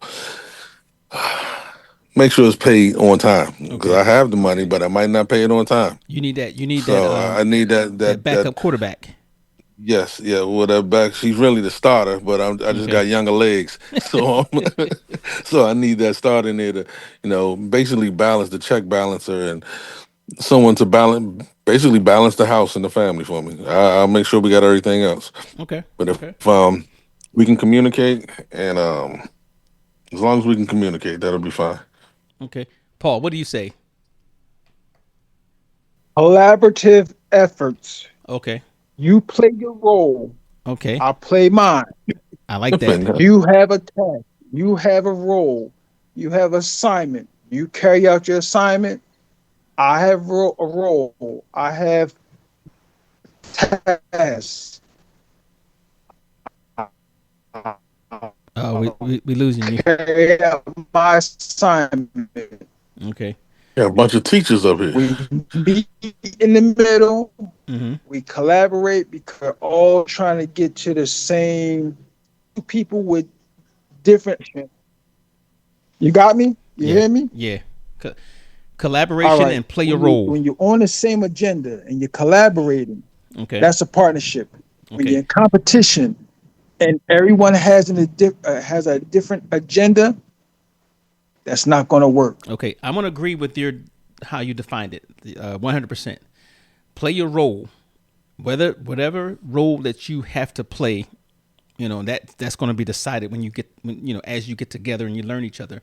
make sure it's paid on time. Because Okay. I have the money, but I might not pay it on time. You need that. You need that. So I need that That backup quarterback. yes, yeah. Well, that back. She's really the starter, but I just Okay. got younger legs, so so I need that starter in there to basically balance the check balancer and someone to basically balance the house and the family for me. I'll make sure we got everything else. Okay. But if Okay. we can communicate and as long as we can communicate, that'll be fine. Okay. Paul, what do you say? Collaborative efforts. Okay. You play your role. Okay. I play mine. I like that. Bingo. You have a task. You have a role. You have assignment. You carry out your assignment. I have a role. I have tasks. Oh, we losing you. Carry out my assignment. Okay. Yeah, a bunch of teachers up here. We meet in the middle. Mm-hmm. We collaborate because we're all trying to get to the same people with different. You got me? You Yeah. hear me? Yeah. All Collaboration right. and play a role. When you're on the same agenda and you're collaborating, Okay. that's a partnership. When Okay. you're in competition and everyone has has a different agenda, that's not going to work. Okay. I'm gonna agree with your how you defined it. 100%. Play your role, whatever role that you have to play. That's going to be decided when as you get together and you learn each other.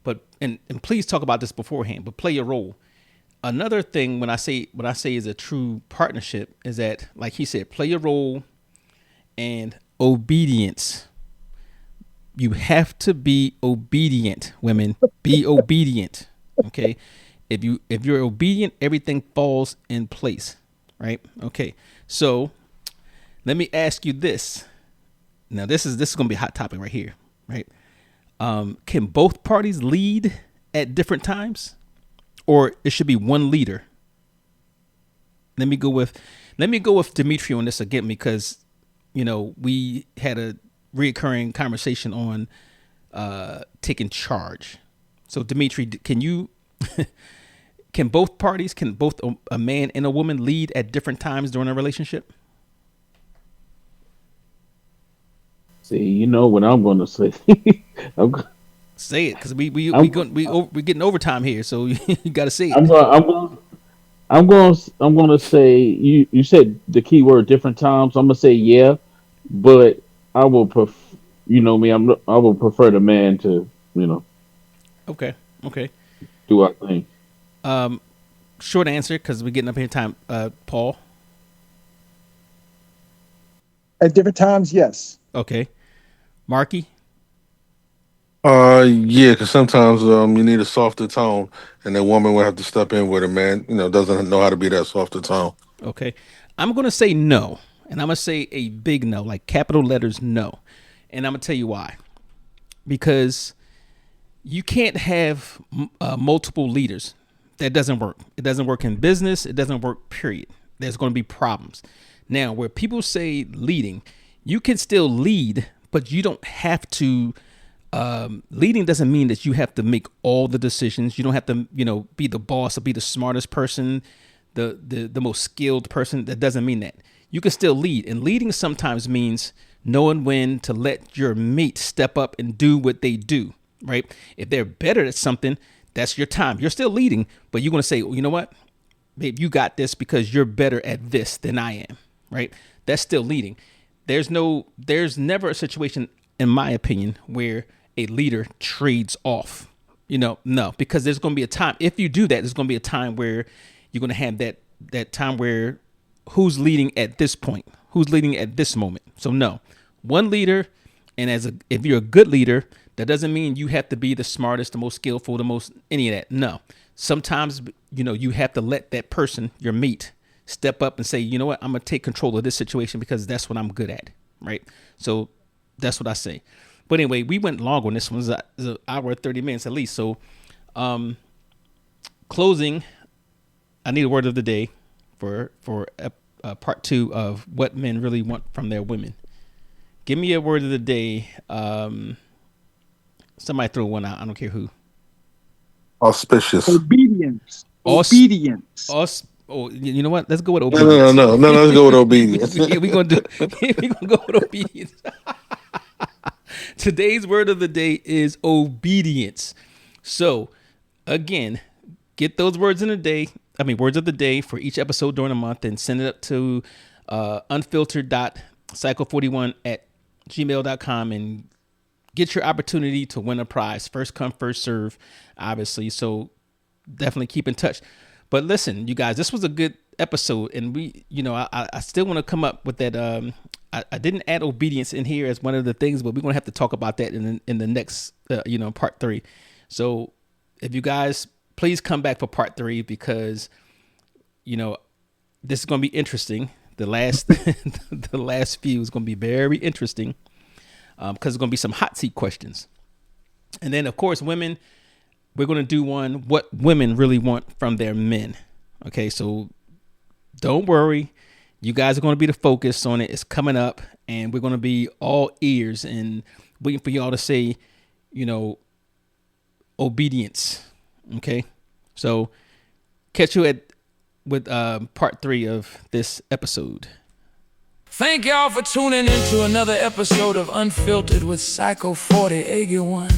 But and please talk about this beforehand. But play your role. Another thing when I say is a true partnership is that, like he said, play your role and obedience. You have to be obedient, women. Be obedient. Okay. If you're obedient, everything falls in place. Right? Okay. So let me ask you this. Now this is gonna be a hot topic right here, right? Can both parties lead at different times? Or it should be one leader. Let me go with Dimitri on this again, because we had a reoccurring conversation on taking charge. So Dimitri, can both parties, can both a man and a woman lead at different times during a relationship? See, you know what I'm going to say. I'm, Say it, because I'm, we getting overtime here, so you got to say I'm it. going. I'm going to say you said the key word different times. I'm going to say yeah, but I will you know me. I will prefer the man to Okay, okay. do our thing. Short answer, because we're getting up here time. Paul. At different times, yes. Okay. Marky. Yeah, because sometimes you need a softer tone, and the woman will have to step in where the man, doesn't know how to be that softer tone. Okay. I'm going to say no. And I'm going to say a big no, like capital letters no. And I'm going to tell you why. Because you can't have multiple leaders. That doesn't work. It doesn't work in business. It doesn't work, period. There's going to be problems. Now, where people say leading, you can still lead, but you don't have to. Leading doesn't mean that you have to make all the decisions. You don't have to, be the boss or be the smartest person, the most skilled person. That doesn't mean that. You can still lead. And leading sometimes means knowing when to let your mate step up and do what they do, right? If they're better at something, that's your time. You're still leading, but you're going to say, well, you know what, babe, you got this because you're better at this than I am, right? That's still leading. There's never a situation, in my opinion, where a leader trades off. No, because there's going to be a time. If you do that, there's going to be a time where you're going to have that time where who's leading at this point, who's leading at this moment. So no, one leader, and if you're a good leader, that doesn't mean you have to be the smartest, the most skillful, the most any of that. No, sometimes you have to let that person, your mate, step up and say, you know what, I'm gonna take control of this situation because that's what I'm good at, right? So that's what I say. But anyway, we went long on this one. It was an hour 30 minutes at least. So closing, I need a word of the day for part 2 of what men really want from their women. Give me a word of the day. Somebody throw one out. I don't care who. Auspicious. Obedience. Obedience. Oh, you know what? Let's go with No, obedience. no. Let's go with obedience. Yeah, we're gonna go with obedience. Today's word of the day is obedience. So, again, get those words in a day. Words of the day for each episode during the month, and send it up to unfiltered.cycle41@gmail.com and get your opportunity to win a prize. First come, first serve, obviously. So definitely keep in touch. But listen, you guys, this was a good episode, and I still want to come up with that. I didn't add obedience in here as one of the things, but we're gonna have to talk about that in the next part 3. So if you guys please come back for part 3, because this is gonna be interesting. The last the last few is gonna be very interesting, because there's gonna be some hot seat questions, and then of course women. We're going to do one, what women really want from their men. Okay, so don't worry. You guys are going to be the focus on it. It's coming up, and we're going to be all ears and waiting for y'all to say, obedience. Okay, so catch you with part 3 of this episode. Thank y'all for tuning in to another episode of Unfiltered with Psycho 4081.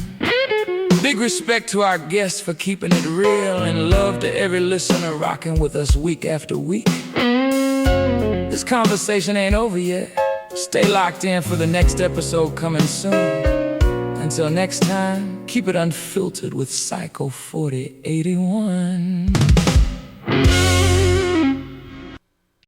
Big respect to our guests for keeping it real, and love to every listener rocking with us week after week. This conversation ain't over yet. Stay locked in for the next episode coming soon. Until next time, keep it unfiltered with Psycho 4081.